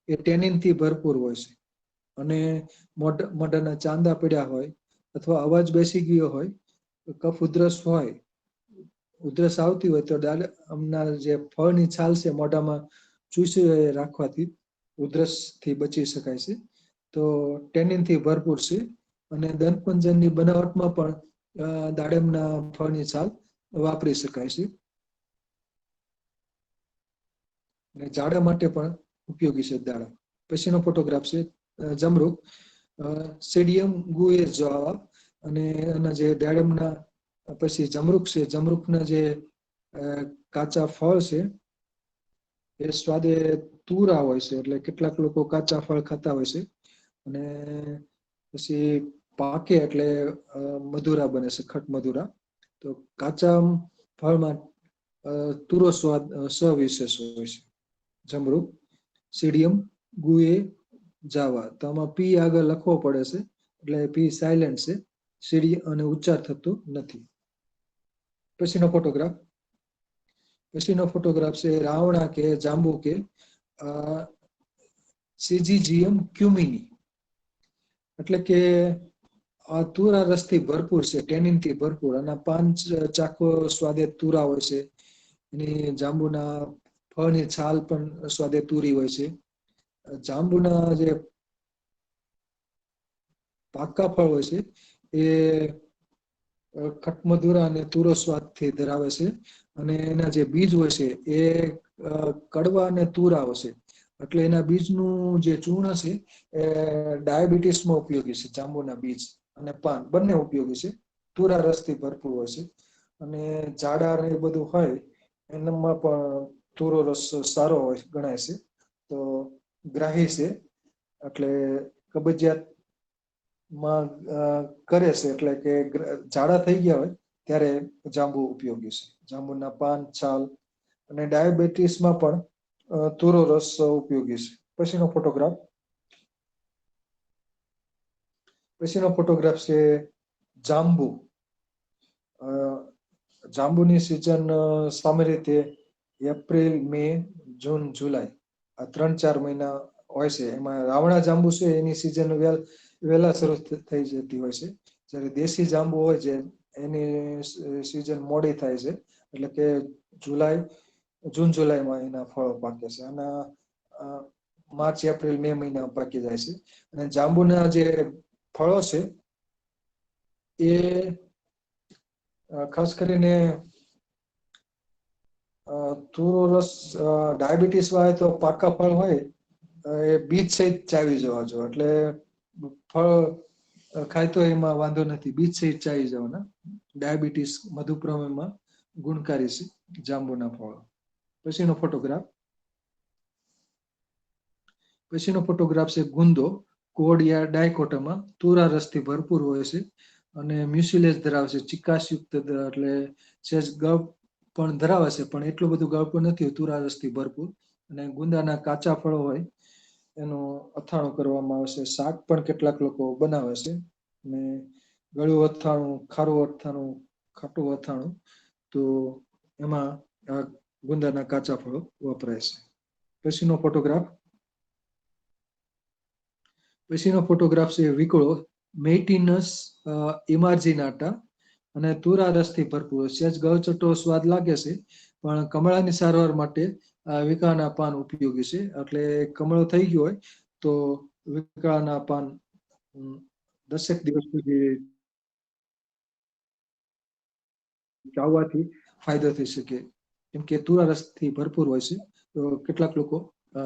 એ ટેનિનથી ભરપૂર હોય છે, અને મોઢાના ચાંદા પડ્યા હોય, અથવા અવાજ બેસી ગયો હોય, કફ ઉધરસ હોય, ઉધરસ આવતી હોય, તો દાડમના જે ફળની છાલ છે મોઢામાં ચૂસી રાખવાથી ઉધરસ થી બચી શકાય છે. તો ટેનિનથી ભરપૂર છે, અને દંતપંજરની બનાવટમાં પણ દાડમના ફળની છાલ વાપરી શકાય છે. અને ઝાડા માટે પણ ઉપયોગી છે દાડમ. પછીનો ફોટોગ્રાફ છે જમરૂખ સેડિયમ ગુએઝાવા. અને એના જે દાડમના પછી જમરૂખ છે, જમરૂખના જે કાચા ફળ છે એ સ્વાદે તુરા હોય છે, એટલે કેટલાક લોકો કાચા ફળ ખાતા હોય છે, અને પછી પાકે એટલે મધુરા બને છે, ખટ મધુરા. તો કાચા ફળમાં તુરો સ્વાદ સવિશેષ હોય છે. જમરૂખ સીડિયમ ગુએ જાવા. તો આમાં પી આગળ લખવો પડે છે, એટલે પી સાયલેન્ટ છે, સીડી અને ઉચ્ચાર થતો નથી. પછીનો ફોટોગ્રાફ છે રાવણા કે જાંબુ કે સિજીજીયમ ક્યુમિની, એટલે કે આ તુરા રસથી ભરપૂર છે, ટેનિન થી ભરપૂર. અને પાન ચાખો સ્વાદે તુરા હોય છે. એની જાંબુના ફળની છાલ પણ સ્વાદે તુરી હોય છે. જાંબુના જે પાકા ફળ હોય છે એ ખટમધુરા અને તુરો સ્વાદથી ધરાવે છે. અને એના જે બીજ હોય છે એ કડવા અને તુરા હોય છે. એટલે એના બીજનું જે ચૂર્ણ છે એ ડાયાબિટીસમાં ઉપયોગી છે. જાંબુના બીજ અને પાન બંને ઉપયોગી છે. તુરા રસથી ભરપૂર હોય છે. અને ઝાડા ને એ બધું હોય એનામાં પણ તુરો રસ સારો હોય ગણાય છે. તો ગ્રાહી છે, એટલે કબજિયાત માં કરે છે. એટલે કે ઝાડા થઈ ગયા હોય ત્યારે જાંબુ ઉપયોગી છે. જાંબુના પાન, છાલ અને ડાયાબિટીસમાં પણ તુરો રસ ઉપયોગી છે. પછીનો ફોટોગ્રાફ છે જાંબુ. જાંબુની સિઝન સામાન્ય રીતે એપ્રિલ, મે, જૂન, જુલાઈ આ 3-4 મહિના હોય છે. એમાં રાવણા જાંબુ છે એની સિઝન વહેલા શરૂ થઈ જતી હોય છે. જ્યારે દેશી જાંબુ હોય છે એની સિઝન મોડી થાય છે. એટલે કે જૂન જુલાઈમાં એના ફળો પાકે છે. અને માર્ચ, એપ્રિલ, મે મહિના પાકી જાય છે. અને જાંબુના જે ફળો છે એ ખાસ કરીને તુરો રસ ડાયાબિટીસ વાળા તો પાકા ફળ હોય એ બીજ સહિત ચાવી જવા જો. એટલે ફળ ખાય તો એમાં વાંધો નથી, બીજ સહિત ચાવી જવાના. ડાયાબિટીસ મધુપ્રમેહમાં ગુણકારી છે જાંબુના ફળો. પછીનો ફોટોગ્રાફ છે ગુંદો, કોડિયા ડાયકોટામાં તુરા રસથી ભરપૂર હોય છે. અને મ્યુસિલેજ ધરાવે છે, ચિકાસયુક્ત, એટલે સહેજ ગળ પણ ધરાવે છે, પણ એટલું બધું ગળ પણ નથી, તુરા રસથી ભરપૂર. અને ગુંદાના કાચા ફળો હોય એનું અથાણું કરવામાં આવે છે. શાક પણ કેટલાક લોકો બનાવે છે. અને ગળ્યું અથાણું, ખારું અથાણું, ખાટું અથાણું, તો એમાં ગુંદાના કાચા ફળો વપરાય છે. પછીનો ફોટોગ્રાફ છે વિકળો, મેઇટીનસ ઇમાર્જિનાટા. અને તુરા રસથી ભરપૂર, સહેજ ગળચટ્ટો સ્વાદ લાગે છે, પણ કમળાની સારવાર માટે વિકાના પાન ઉપયોગી છે. એટલે કમળો થઈ ગયો હોય તો વિકાના પાન 10 દિવસ સુધી ચાવવાથી ફાયદો થઈ શકે. કેમ કે તુરા રસથી ભરપૂર હોય છે. તો કેટલાક લોકો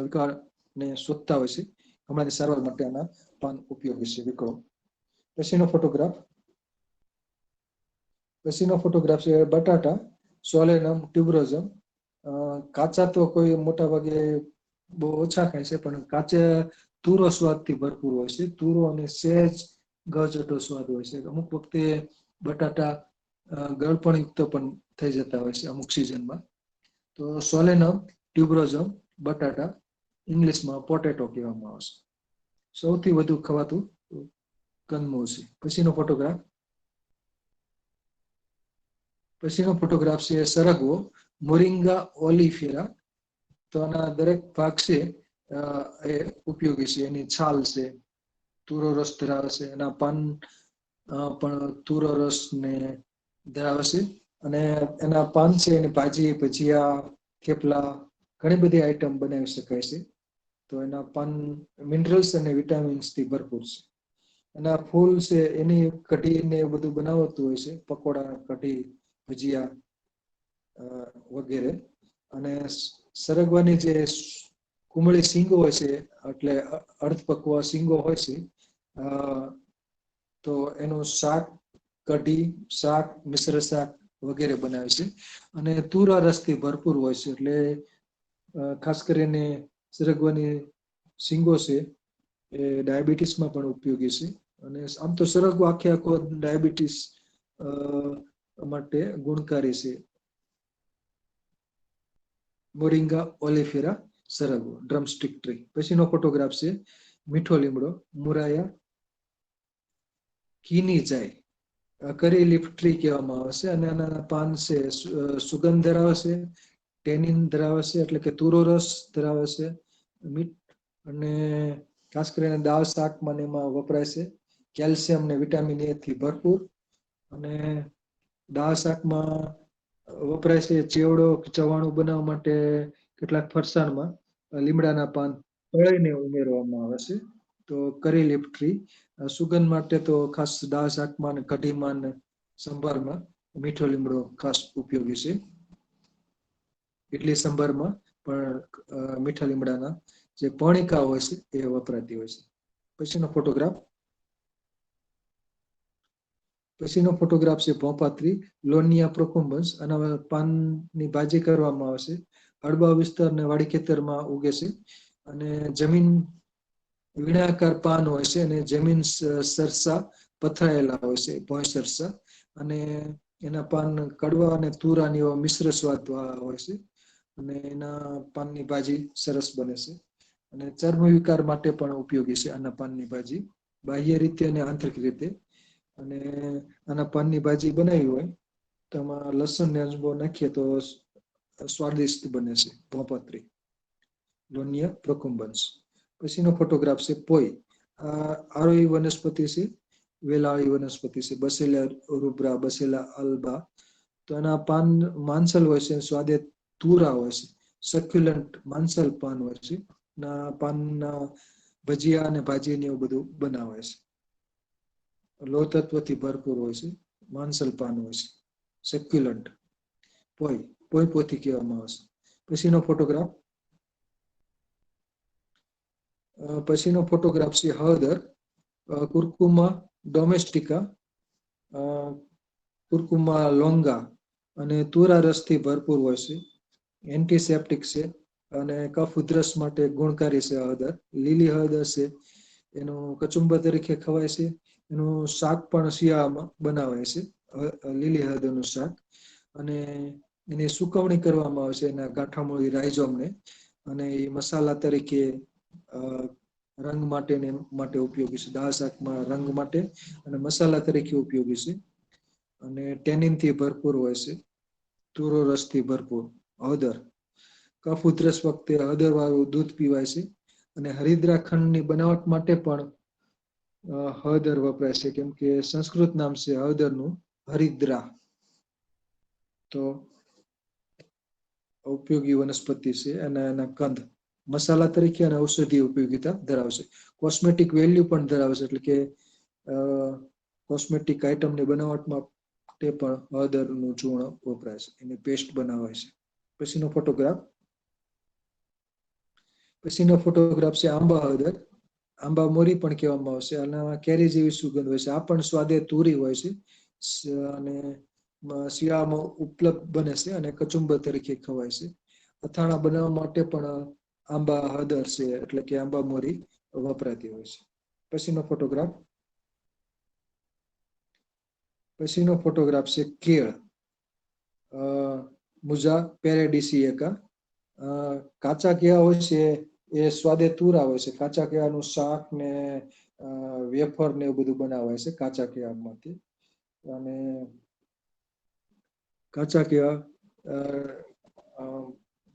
વિકાને શોધતા હોય છે. કમળાની સારવાર માટે આના પાન ઉપયોગી છે વિકળો. પછીનો ફોટોગ્રાફ છે બટાટા, સોલેનમ ટ્યુબરોઝમ. કાચા તો કોઈ મોટા ભાગે બહુ ઓછા ખાય છે, પણ કાચા તુરો સ્વાદથી ભરપૂર હોય છે. તુરો અને સહેજ ગળચટ્ટો સ્વાદ હોય છે. અમુક વખતે બટાટા ગળપણયુક્ત પણ થઈ જતા હોય છે અમુક સિઝનમાં. તો સોલેનમ ટ્યુબરોઝમ બટાટા, ઇંગ્લિશમાં પોટેટો કહેવામાં આવે છે. સૌથી વધુ ખવાતું કંદમૂળ છે. પછીનો ફોટોગ્રાફ છે સરગવો, મોરિંગા ઓલિફેરા. તો આના દરેક ભાગ છે એ ઉપયોગી છે. એની છાલ છે, તુરો રસ ધરાવે છે. એના પાન પણ તુરો રસ ને ધરાવે છે. અને એના પાન છે એની ભાજી, ભજીયા, થેપલા ઘણી બધી આઈટમ બનાવી શકાય છે. તો એના પાન મિનરલ્સ અને વિટામિન્સ થી ભરપૂર છે. એના ફૂલ છે એની કઢી ને એવું બધું બનાવતું હોય છે, પકોડા, કઢી, ભજીયા વગેરે. અને સરગવાની જે કુમળી શીંગો હોય છે, એટલે અર્ધપક્વ શીંગો હોય છે, તો એનું શાક, કઢી, શાક, મિશ્ર શાક વગેરે બનાવે છે. અને તુરા રસથી ભરપૂર હોય છે. એટલે ખાસ કરીને સરગવાની શીંગો છે એ ડાયાબિટીસમાં પણ ઉપયોગી છે. અને આમ તો સરગવો આખે આખો ડાયાબિટીસ માટે ગુણકારી છે. મોરિંગા ઓલિફેરા સરગવો, ડ્રમસ્ટિક ટ્રી. પછીનો ફોટોગ્રાફ છે મીઠો લીમડો, મુરાયા કીની જાય. કરી લીફ ટ્રી કહેવામાં આવે છે. અને આના પાન છે સુગંધ ધરાવે છે, ટેનિન ધરાવે છે, એટલે કે તુરો રસ ધરાવે છે, મીઠ, અને ખાસ કરીને દાળ શાકમાં ને એમાં વપરાય છે. કેલ્શિયમ ને વિટામિન એ થી ભરપૂર, અને દાળ શાકમાં વપરાય છે. ચેવડો ચવાણું બનાવવા માટે કેટલાક ફરસાણમાં લીમડાના પાન તળીને ઉમેરવામાં આવે છે. તો કરી લીફ ટ્રી સુગંધ માટે તો ખાસ દાળ શાકમાં ને કઢીમાં ને સંભારમાં મીઠો લીમડો ખાસ ઉપયોગી છે. ઇડલી સંભારમાં પણ મીઠા લીમડાના જે પણિકા હોય છે એ વપરાતી હોય છે. પછીનો ફોટોગ્રાફ છે ભોપાત્રી લોનિયા પ્રોકુમ્બન્સ. આના પાનની ભાજી કરવામાં આવે છે. હળવા વિસ્તાર ને વાડી ખેતરમાં ઉગે છે, અને જમીન વીણાકાર પાન હોય છે, અને જમીન સરસા પથરાયેલા હોય છે, ભોંય સરસા, અને એના પાન કડવા અને તુરાની મિશ્ર સ્વાદ હોય છે, અને એના પાનની ભાજી સરસ બને છે. અને ચર્મ વિકાર માટે પણ ઉપયોગી છે આના પાનની ભાજી, બાહ્ય રીતે અને આંતરિક રીતે. અને આના પાનની ભાજી બનાવી હોય તો એમાં લસણ ને અજમો નાખીએ તો સ્વાદિષ્ટ બને છે ભોપત્રી લોનિયા પ્રોકુમ્બન્સ. પછીનો ફોટોગ્રાફ છે પોઈ. આ આરોહી વનસ્પતિ છે, વેલાળી વનસ્પતિ છે, બસેલા રૂબ્રા, બસેલા અલ્બા. તો એના પાન માંસલ હોય છે, સ્વાદે તુરા હોય છે, સક્યુલન્ટ માંસલ પાન હોય છે. ના પાનના ભજીયા અને ભાજી ને એવું બધું બનાવે છે. લોહ તત્વથી ભરપૂર હોય છે, માંસલ પાન હોય છે, સક્યુલન્ટ. પોઈ પોઈ પોથી કહેવામાં આવે છે. પછીનો ફોટોગ્રાફ છે હળદર, કુર્કુમા ડોમેસ્ટિકા, કુર્કુમા લોંગા, અને તુરા રસથી ભરપૂર હોય છે, એન્ટીસેપ્ટિક છે, અને કફ ઉધરસ માટે ગુણકારી છે હળદર. લીલી હળદર છે એનું કચુંબર તરીકે ખવાય છે. એનું શાક પણ શિયાળામાં બનાવાય છે, લીલી હળદરનું શાક. અને એની સુકવણી કરવામાં આવે છે એના ગાંઠામૂળી રાઇઝોમને, અને એ મસાલા તરીકે રંગ માટે ઉપયોગી છે. દાળ શાકમાં રંગ માટે અને મસાલા તરીકે ઉપયોગી છે. અને ટેનિન થી ભરપૂર હોય છે, તુરો રસથી ભરપૂર હળદર. કફ ઉધરસ વખતે હળદર વાળું દૂધ પીવાય છે. અને હરિદ્રા ખંડની બનાવટ માટે પણ હળદર વપરાય છે, કેમ કે સંસ્કૃત નામ છે હળદરનું હરિદ્રા. તો ઉપયોગી વનસ્પતિ છે, અને એના કંદ મસાલા તરીકે અને ઔષધીય ઉપયોગિતા ધરાવશે. કોસ્મેટિક વેલ્યુ પણ ધરાવે છે, એટલે કે કોસ્મેટિક આઇટમની બનાવટમાં તે પણ હળદરનું ચૂર્ણ વપરાય છે, એની પેસ્ટ બનાવાય છે. પછીનો ફોટોગ્રાફ છે આંબા હળદર. આંબા મોરી પણ કહેવામાં આવશે. આના કેરી જેવી સુગંધ હોય છે. આ પણ સ્વાદે તુરી હોય છે, અને શિયાળામાં ઉપલબ્ધ બને છે, અને કચુંબર તરીકે ખવાય છે. અથાણા બનાવવા માટે પણ આંબા હળદર છે, એટલે કે આંબા મોરી વપરાતી હોય છે. પછીનો ફોટોગ્રાફ છે કેળ, મુઝા પેરેડિસિએકા. કાચા કેળા હોય છે એ સ્વાદે તુરા હોય છે. કાચા કેળાનું શાક ને વેફર ને એવું બધું બનાવાય છે કાચા કેળામાંથી. અને કાચા કેળા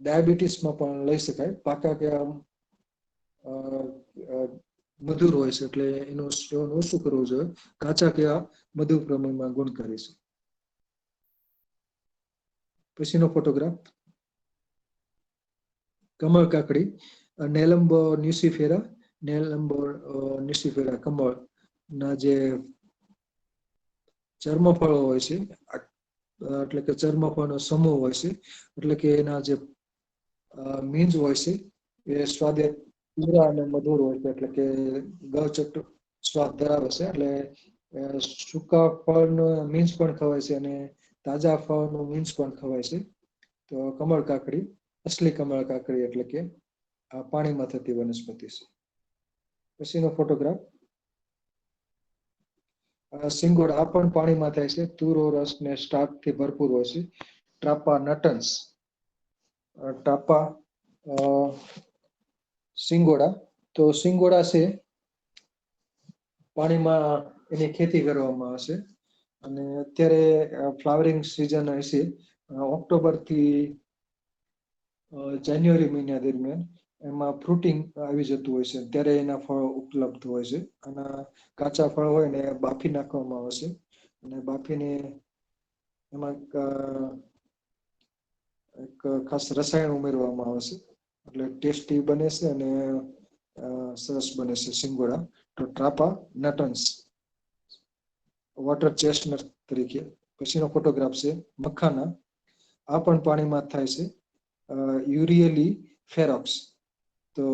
ડાયાબિટીસમાં પણ લઈ શકાય. પાકા કેળા મધુર હોય છે, એટલે એનું સેવન ઓછું કરવું જોઈએ. કાચા કેળા મધુર પ્રમાણમાં ગુણકારી છે. પછીનો ફોટોગ્રાફ કમળ કાકડી, નેલમ્બો ન્યુસિફેરા. નેલમ્બો ન્યુસિફેરા કમળ ના જે ચર્મફળો હોય છે, એટલે કે ચર્મફળનો સમૂહ હોય છે, એટલે કે એના જે મીંજ હોય છે એ સ્વાદે તુરા અને મધુર હોય છે, એટલે કે ગળચટ સ્વાદ ધરાવે છે. એટલે સૂકા ફળનો મીંજ પણ ખવાય છે, અને તાજા ફળનું મીંજ પણ ખવાય છે. તો કમળ કાકડી, અસલી કમળ કાકડી, એટલે કે આ પાણીમાં થતી વનસ્પતિ છે. પછીનો ફોટોગ્રાફ સિંગોડા. આ પણ પાણીમાં થાય છે. તુરો રસ ને સ્ટાર્ચથી ભરપૂર હોય છે. ટ્રાપા નટન્સ, ટાપા સિંગોડા. તો સિંગોડા છે પાણીમાં એની ખેતી કરવામાં આવશે. અને અત્યારે ફ્લાવરિંગ સિઝન હશે ઓક્ટોબર થી જાન્યુઆરી મહિના દરમિયાન. એમાં ફ્રૂટિંગ આવી જતું હોય છે, ત્યારે એના ફળો ઉપલબ્ધ હોય છે. અને કાચા ફળ હોય ને બાફી નાખવામાં આવે છે, અને બાફીને એમાં એક ખાસ રસાયણ ઉમેરવામાં આવે છે, એટલે ટેસ્ટી બને છે અને સરસ બને છે સિંગોડા. તો ટ્રાપા નટન્સ વોટર ચેસ્ટનટ તરીકે. પછીનો ફોટોગ્રાફ છે મખાના. આ પણ પાણીમાં થાય છે, યુરિયલી ફેરોક્સ. તો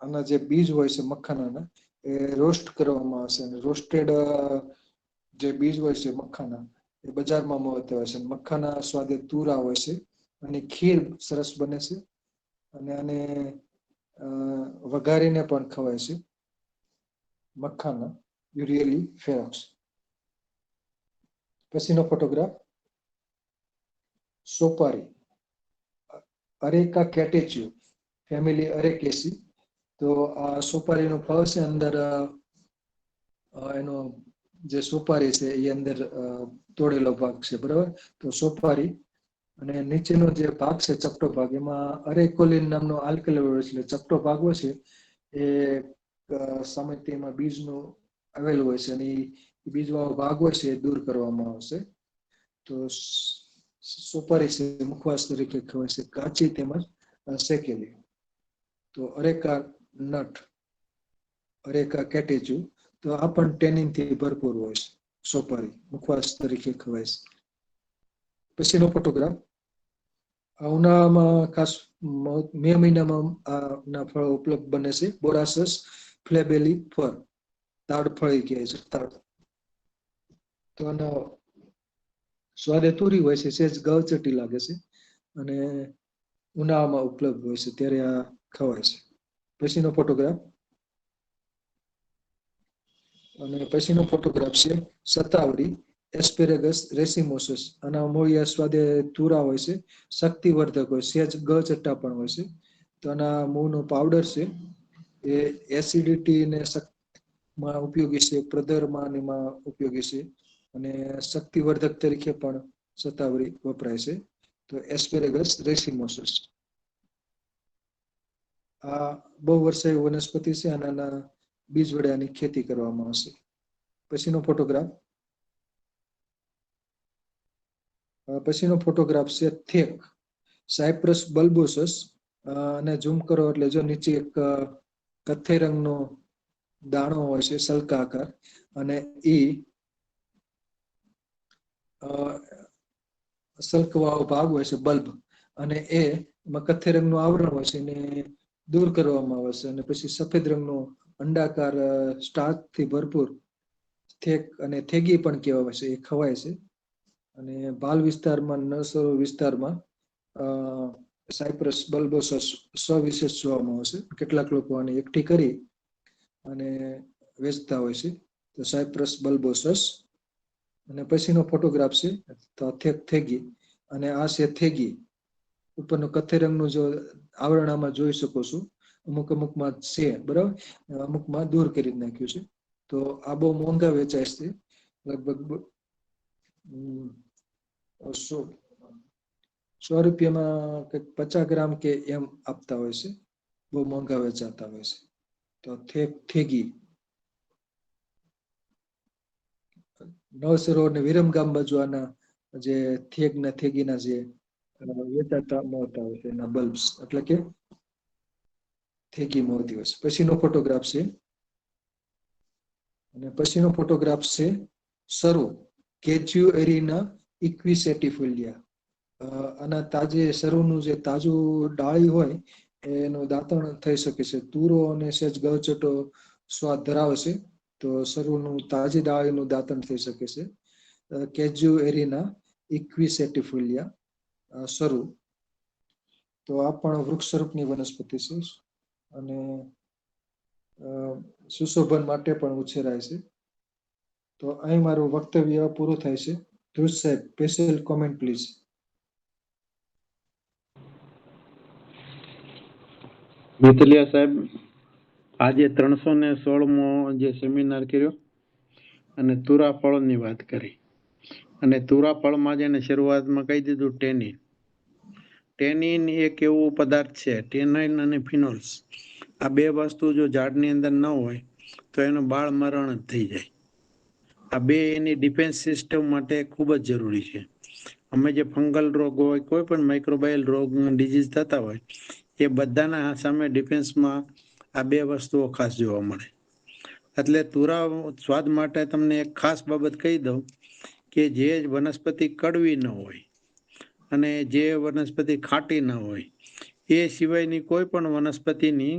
આના જે બીજ હોય છે મખાનાના, એ રોસ્ટ કરવામાં આવશે, અને રોસ્ટેડ જે બીજ હોય છે મખાના, એ બજારમાં મળતા હોય છે. મખાના સ્વાદે તુરા હોય છે, અને ખીર સરસ બને છે, અને આને વઘારીને પણ ખવાય છે. મખાના યુરિયલી ફેરોક્સ. પછીનો ફોટોગ્રાફ સોપારી, અરેકા કેટેચ્યુ ફેમિલી અરેકેસી. તો આ સોપારીનો ફળ છે, અંદર એનો જે સોપારી છે એ અંદર તોડેલો ભાગ છે, બરાબર. તો સોપારી, અને નીચેનો જે ભાગ છે ચપટો ભાગ, એમાં અરેકોલિન નામનો આલ્કલોઇડ હોય છે. એટલે ચપટો ભાગ હોય છે એ સામગ્રીમાં બીજનું આવેલું હોય છે, અને એ બીજવાળો ભાગ હોય છે એ દૂર કરવામાં આવશે. તો સુપારી છે મુખવાસ તરીકે ખવાય છે, કાચી તેમજ શેકેલી. તો અરેકા નટ, અરેકા કેટેચુ, તો આ પણ ટેનિન થી ભરપૂર હોય છે. સોપારી મુખવાસ તરીકે ખવાય છે. પછીનો ફોટોગ્રાફ ઉનાળામાં ખાસ મે મહિનામાં ના ફળો ઉપલબ્ધ બને છે. બોરાસસ ફ્લેબેલી ફર, તાડ ફળી કહે છે, તાડ. તો આનો સ્વાદ તુરી હોય છે, સેજ ગળચટી લાગે છે, અને ઉનાળામાં ઉપલબ્ધ હોય છે, ત્યારે આ ખવાય છે. પછીનો ફોટોગ્રાફ, અને પછીનો ફોટોગ્રાફ છે સતાવડી એસ્પેરેગસ રેસિમોસસ. આના મૂળિયા સ્વાદે તુરા હોય છે, શક્તિવર્ધક હોય, સેજ ગળચટ્ટા પણ હોય છે. તો આના મૂળનો પાવડર છે એ એસિડિટી ને માં ઉપયોગી છે, પ્રદરમાં એમાં ઉપયોગી છે, અને શક્તિવર્ધક તરીકે પણ શતાવરી વપરાય છે. તો એસ્પેરેગસ રેસિમોસસ. આ બહુ વર્ષાયુ વનસ્પતિ છે, અને આના બીજ વડે આની ખેતી કરવામાં આવશે. પછીનો ફોટોગ્રાફ, પછીનો ફોટોગ્રાફ છે થેક, સાયપ્રસ બલ્બોસસ. અને ઝૂમ કરો એટલે જો નીચે એક કથ્થઈ રંગનો દાણો હોય છે, સલકા આકાર, અને ઈ સલ્કવાળો ભાગ હોય છે, બલ્બ, અને એમાં કથ્થઈ રંગનું આવરણ હોય છે, એને દૂર કરવામાં આવે છે. અને પછી સફેદ રંગનો અંડાકાર સ્ટાર્ચ થી ભરપૂર થેક, અને થેગી પણ કહેવાય છે, એ ખવાય છે. અને ભાલ વિસ્તારમાં, નર્સરો વિસ્તારમાં સાયપ્રસ બલ્બોસસ સવિશેષ જોવામાં આવશે. કેટલાક લોકો આને એકઠી કરી અને વેચતા હોય છે. તો સાયપ્રસ બલ્બોસસ. અને પછીનો ફોટોગ્રાફ છે તો થેગી, અને આ છે થેગી. ઉપરનું કથ્થઈ રંગનું જો આવરણ આમાં જોઈ શકો છો. અમુક અમુકમાં છે, બરાબર, અમુકમાં દૂર કરી નાખ્યું છે. તો આ બહુ મોંઘા વેચાય છે, લગભગ 100 રૂપિયામાં કંઈક 50 ગ્રામ કે એમ આપતા હોય છે. બહુ મોંઘા વેચાતા હોય છે. તો થેગી. નવસરો અને વિરમગામ બાજુ આના જે થેગ ને થેગીના જે વેચાતા મળતા હોય છે, એના બલ્બ્સ, એટલે કે થેગી મળતી હોય છે. પછીનો ફોટોગ્રાફ છે, અને પછીનો ફોટોગ્રાફ છે સરો, કેચ્યુએરીના ઇક્વિસેટિફોલિયા. આના તાજે સરુનું જે તાજું ડાળી હોય એનું દાંતણ થઈ શકે છે. તુરો અને સેજ ગળચટો સ્વાદ ધરાવે છે. તો સરુનું તાજી ડાળીનું દાંતણ થઈ શકે છે. કેજ્યુએરીના ઇક્વિસેટિફોલિયા સරු. તો આ પણ વૃક્ષ સ્વરૂપની વનસ્પતિ છે, અને સુશોભન માટે પણ ઉછેરાય છે. તો અહીં મારું વક્તવ્ય પૂરું થાય છે. ધ્રુજ સાહેબ, સ્પેશિયલ કોમેન્ટ પ્લીઝ. ભૂતલિયા સાહેબ, આજે 316મો જે સેમિનાર કર્યો અને તુરા ફળની વાત કરી. અને તુરા ફળમાં જેને શરૂઆતમાં કહી દીધું ટેનિન. ટેનિન એક એવું પદાર્થ છે, ટેનાઇન અને ફિનોલ્સ. આ બે વસ્તુ જો ઝાડની અંદર ન હોય તો એનું બાળ મરણ જ થઈ જાય. આ બે એની ડિફેન્સ સિસ્ટમ માટે ખૂબ જ જરૂરી છે. અમે જે ફંગલ રોગ હોય, કોઈ પણ માઇક્રોબાયલ રોગ ડિઝીઝ થતા હોય, એ બધાના સામે ડિફેન્સમાં આ બે વસ્તુઓ ખાસ જોવા મળે. એટલે તુરા સ્વાદ માટે તમને એક ખાસ બાબત કહી દઉં કે જે વનસ્પતિ કડવી ન હોય અને જે વનસ્પતિ ખાટી ન હોય, એ સિવાયની કોઈ પણ વનસ્પતિની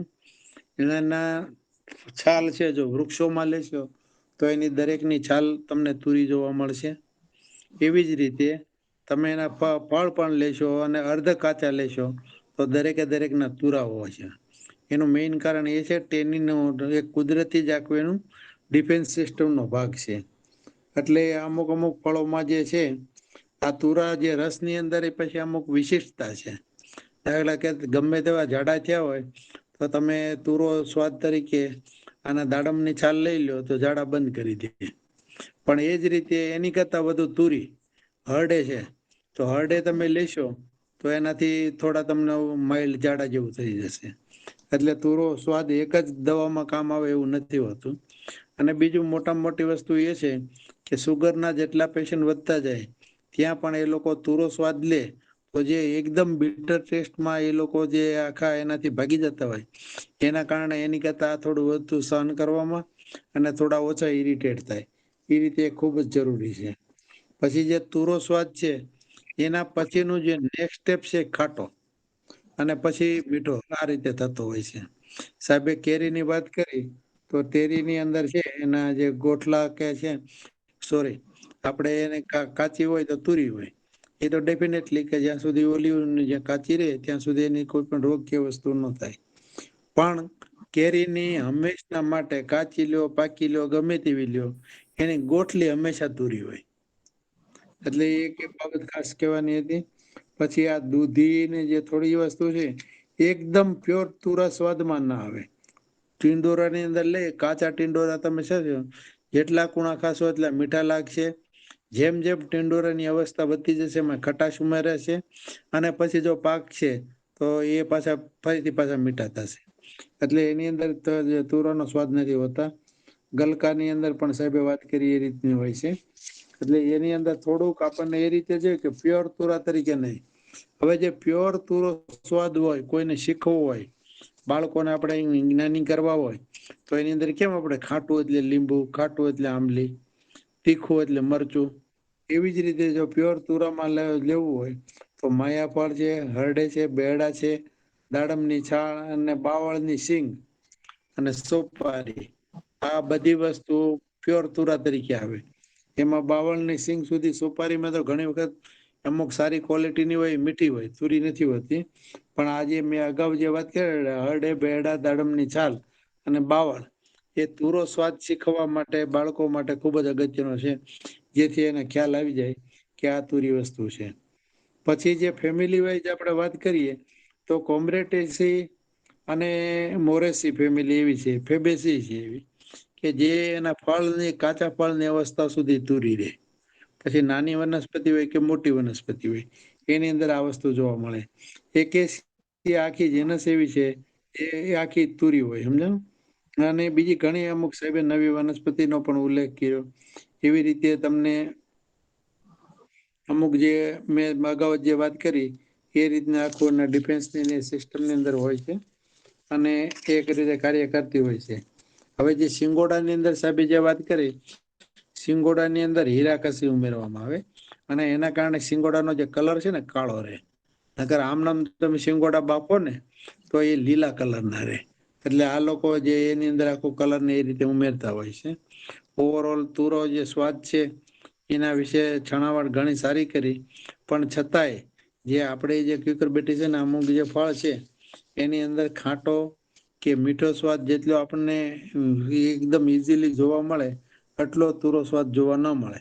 એના છાલ છે, જો વૃક્ષોમાં લેશો તો એની દરેકની છાલ તમને તુરી જોવા મળશે. એવી જ રીતે તમે એના ફળ પણ લેશો અને અર્ધ કાચા લેશો તો દરેકના તુરા હોય છે. એનું મેઇન કારણ એ છે ટેનીનો એક કુદરતી જ આખું એનું ડિફેન્સ સિસ્ટમનો ભાગ છે. એટલે અમુક ફળોમાં જે છે આ તુરા જે રસની અંદર એ પછી અમુક વિશિષ્ટતા છે. દાખલા કે ગમે તેવા જાડા થયા હોય તો તમે તુરો સ્વાદ તરીકે આના દાડમની છાલ લઈ લો તો જાડા બંધ કરી દે. પણ એ જ રીતે એની કરતા વધુ તુરી હરડે છે, તો હરડે તમે લેશો તો એનાથી થોડા તમને માઇલ્ડ જાડા જેવું થઈ જશે. એટલે તુરો સ્વાદ એક જ દવામાં કામ આવે એવું નથી હોતું. અને બીજું મોટામાં મોટી વસ્તુ એ છે કે સુગરના જેટલા પેશન્ટ વધતા જાય ત્યાં પણ એ લોકો તુરો સ્વાદ લે તો જે એકદમ બીટર ટેસ્ટમાં એ લોકો જે આખા એનાથી ભાગી જતા હોય, એના કારણે એની કરતા થોડું વધુ સહન કરવામાં અને થોડા ઓછા ઇરિટેટ થાય. એ રીતે ખૂબ જ જરૂરી છે. પછી જે તુરો સ્વાદ છે એના પછીનું જે નેક્સ્ટ સ્ટેપ છે ખાટો અને પછી મીઠો, આ રીતે થતો હોય છે. સાહેબે કેરીની વાત કરી તો કેરીની અંદર છે એના જે ગોઠલા કે છે, સોરી, આપણે એને કાચી હોય તો તુરી હોય, એ તો ડેફિનેટલી કે જ્યાં સુધી ઓલી કાચી રહે ત્યાં સુધી એની કોઈ પણ રોગ કે વસ્તુ ન થાય. પણ કેરીની હંમેશા માટે કાચી લ્યો પાકી લ્યો ગમે તેવી લ્યો, એની ગોઠલી હંમેશા તુરી હોય. એટલે એક બાબત ખાસ કહેવાની હતી. પછી આ દૂધી ને જે થોડી વસ્તુ છે એકદમ પ્યોર તુરા સ્વાદમાં ના આવે. ટિંડોરાની અંદર લે કાચા ટિંડોરા તમે છે જેટલા કુણા ખાશો એટલા મીઠા લાગશે. જેમ જેમ ટિંડોરાની અવસ્થા વધતી જશે એમાં ખટાશ ઉમેરે છે અને પછી જો પાક છે તો એ પાછા ફરીથી પાછા મીઠા થશે. એટલે એની અંદર તુરાનો સ્વાદ નથી હોતા. ગલકાની અંદર પણ સાહેબે વાત કરી એ રીતની હોય છે. એટલે એની અંદર થોડુંક આપણને એ રીતે છે કે પ્યોર તુરા તરીકે નહીં. હવે જે પ્યોર તુરો સ્વાદ હોય, કોઈને શીખવો હોય, બાળકોને આપણે જ્ઞાની કરવા હોય તો એની અંદર કેમ આપણે ખાટું એટલે લીંબુ, ખાટું એટલે આંબલી, તીખું એટલે મરચું, એવી જ રીતે જો પ્યોર તુરામાં લેવું હોય તો માયાફળ છે, હરડે છે, બેરડા છે, દાડમની છાલ અને બાવળની સિંગ અને સોપારી, આ બધી વસ્તુ પ્યોર તુરા તરીકે આવે. એમાં બાવળની સિંગ સુધી સોપારીમાં તો ઘણી વખત અમુક સારી ક્વોલિટીની હોય, મીઠી હોય, તુરી નથી હોતી. પણ આજે મેં અગાઉ જે વાત કરી હરડે, બેરડા, દાડમની છાલ અને બાવળ, એ તુરો સ્વાદ શીખવા માટે બાળકો માટે ખૂબ જ અગત્યનો છે, જેથી એને ખ્યાલ આવી જાય કે આ તુરી વસ્તુ છે. પછી જે ફેમિલી વાઇઝ આપણે વાત કરીએ તો કોમ્બ્રેટેસી અને મોરેસી ફેમિલી એવી છે, ફેબેસી છે એવી કે જે એના ફળની કાચા ફળની અવસ્થા સુધી તુરી રહે. પછી નાની વનસ્પતિ હોય કે મોટી વનસ્પતિ હોય એની અંદર આ વસ્તુ જોવા મળે. એકેસી આખી જીનસ એવી છે એ આખી તુરી હોય, સમજાણું? અને બીજી ઘણી અમુક સાહેબે નવી વનસ્પતિનો પણ ઉલ્લેખ કર્યો. એવી રીતે તમને અમુક જે મેં અગાઉ જે વાત કરી એ રીતના આખું ડિફેન્સની સિસ્ટમની અંદર હોય છે અને એક રીતે કાર્ય કરતી હોય છે. હવે જે શિંગોડાની અંદર સાહેબે જે વાત કરી, શિંગોડાની અંદર હીરાકસી ઉમેરવામાં આવે અને એના કારણે શિંગોડાનો જે કલર છે ને કાળો રહે. નકર આમ નામ તમે શિંગોડા બાફો ને તો એ લીલા કલરના રહે. એટલે આ લોકો જે એની અંદર આખું કલરને એ રીતે ઉમેરતા હોય છે. ઓવરઓલ તુરો જે સ્વાદ છે એના વિશે છણાવટ ઘણી સારી કરી, પણ છતાંય જે આપણે જે ક્યુકરબેટી છે ને અમુક જે ફળ છે એની અંદર ખાટો કે મીઠો સ્વાદ જેટલો આપણને એકદમ ઇઝીલી જોવા મળે આટલો તુરો સ્વાદ જોવા ન મળે.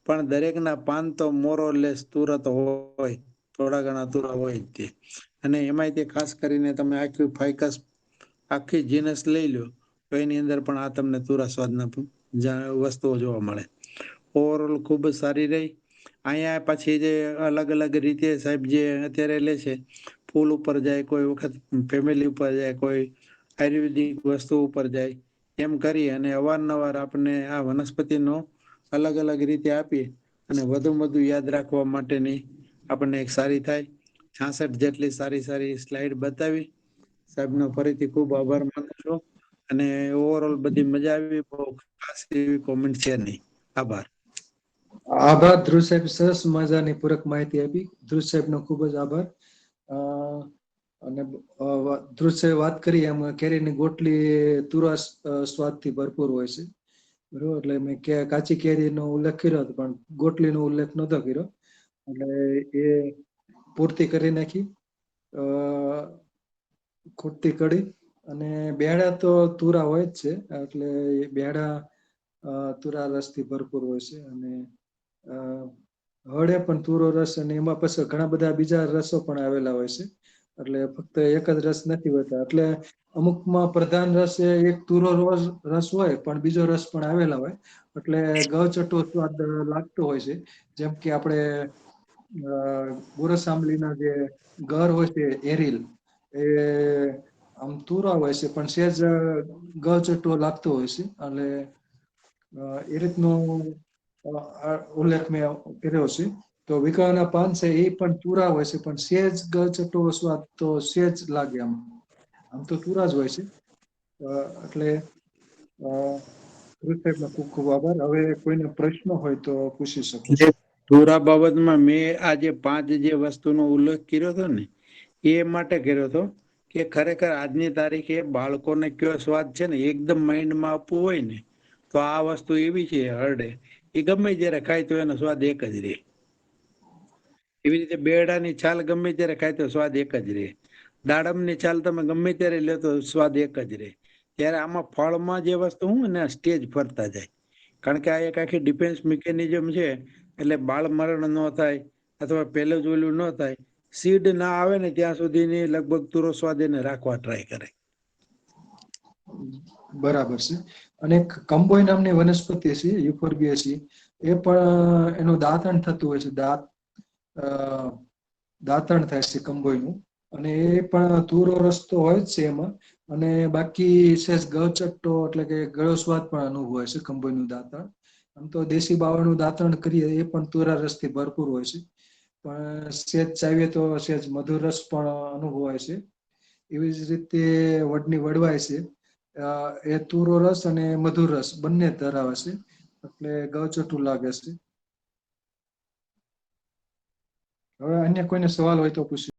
પણ દરેકના પાન તો મોરઓરલેસ તુરત હોય, થોડા ઘણા તુરા હોય જ તે. અને એમાંય તે ખાસ કરીને તમે આખી ફાઇકસ આખી જીનસ લઈ લો તો એની અંદર પણ આ તમને તુરા સ્વાદ ના વસ્તુઓ જોવા મળે. ઓવરઓલ ખૂબ જ સારી રહી. અહીંયા પછી જે અલગ અલગ રીતે સાહેબ જે અત્યારે લે છે, ફૂલ ઉપર જાય, કોઈ વખત ફેમિલી ઉપર જાય, કોઈ આયુર્વેદિક વસ્તુ ઉપર જાય, એમ કરી અને અવારનવાર આપણને આ વનસ્પતિનો અલગ અલગ રીતે આપીએ અને વધુ યાદ રાખવા માટેની આપણને એક સારી થાય. 66 જેટલી સારી સારી સ્લાઇડ બતાવી. સાહેબનો ફરીથી ખૂબ આભાર માનું છું અને ઓવરઓલ બધી મજા આવી. બહુ ખાસ એવી કોમેન્ટ છે નહીં. આભાર. આભાર ધ્રુવ સાહેબ, સરસ મજાની પૂરક માહિતી આપી. ધ્રુવ સાહેબનો ખૂબ જ આભાર. અને ધ્રુવ સાહેબ વાત કરી એમ કેરીની ગોટલી તુરા સ્વાદથી ભરપૂર હોય છે, બરોબર. એટલે મેં કાચી કેરીનો ઉલ્લેખ કર્યો હતો પણ ગોટલીનો ઉલ્લેખ નહોતો કર્યો, એટલે એ પૂર્તિ કરી નાખી. ખૂટતી કડી અને બેડા તો તુરા હોય જ છે, એટલે બેડા તુરા રસથી ભરપૂર હોય છે. અને હળે પણ તુરો રસ, અને એમાં પછી ઘણા બધા બીજા રસો પણ આવેલા હોય છે, એટલે ફક્ત એક જ રસ નથી હોતા. એટલે અમુકમાં પ્રધાન રસ એક તુરો રસ હોય પણ બીજો રસ પણ આવેલા હોય, એટલે ગળચટો સ્વાદ લાગતો હોય છે. જેમ કે આપણે ગોરસ આંબલીના જે ગર હોય છે એરિલ, એ આમ તુરા હોય છે પણ સેજ ગળચટો લાગતો હોય છે. એટલે એ રીતનો ઉલ્લેખ મેં કર્યો છે. તો વિકાના પાન છે એ પણ તુરા હોય છે પણ સેજ ગળચટો સ્વાદ તો સેજ લાગે. આમ તો તુરા જ હોય છે. એટલે ખૂબ ખૂબ આભાર. હવે કોઈને પ્રશ્ન હોય તો પૂછી શકો છો. તુરા બાબતમાં મેં આજે 5 જે વસ્તુનો ઉલ્લેખ કર્યો હતો ને, એ માટે કર્યો હતો કે ખરેખર આજની તારીખે બાળકોને કયો સ્વાદ છે ને એકદમ માઇન્ડમાં આપવું હોય ને, તો આ વસ્તુ એવી છે હરડે, એ ગમે જ્યારે ખાય તો એનો સ્વાદ એક જ રહે. એવી રીતે બેડાની છાલ ગમે ત્યારે ખાય તો સ્વાદ એક જ રહે. દાડમની છાલ તમે ગમે ત્યારે લે તો સ્વાદ એક જ રહે. ત્યારે આમાં ફળમાં જે વસ્તુ હોય ને સ્ટેજ ફરતા જાય, કારણ કે આ એક આખી ડિફેન્સ મિકેનિઝમ છે. એટલે બાળ મરણ ન થાય અથવા પહેલું જ ઓલું ન થાય, સીડ ના આવે ને ત્યાં સુધીની લગભગ તુરો સ્વાદ એને રાખવા ટ્રાય કરે. બરાબર છે. અને એક કંબોઈ નામની વનસ્પતિ છે, યુફોર્બિએસી, એ પણ એનું દાંતણ થતું હોય છે. દાંતણ થાય છે કંબોઈનું, અને એ પણ તુરો રસ્તો હોય જ છે એમાં. અને બાકી સહેજ ગળચટ્ટો એટલે કે ગળો સ્વાદ પણ અનુભવાય છે કંબોઈનું દાંતણ. આમ તો દેશી બાવળનું દાંતણ કરીએ એ પણ તુરા રસથી ભરપૂર હોય છે, પણ સહેજ ચાવીએ તો સહેજ મધુર રસ પણ અનુભવાય છે. એવી જ રીતે વડની વડવાય છે, એ તુરો રસ અને મધુર રસ બંને ધરાવે છે, એટલે ગળચટું લાગે છે. હવે અન્ય કોઈને સવાલ હોય તો પૂછી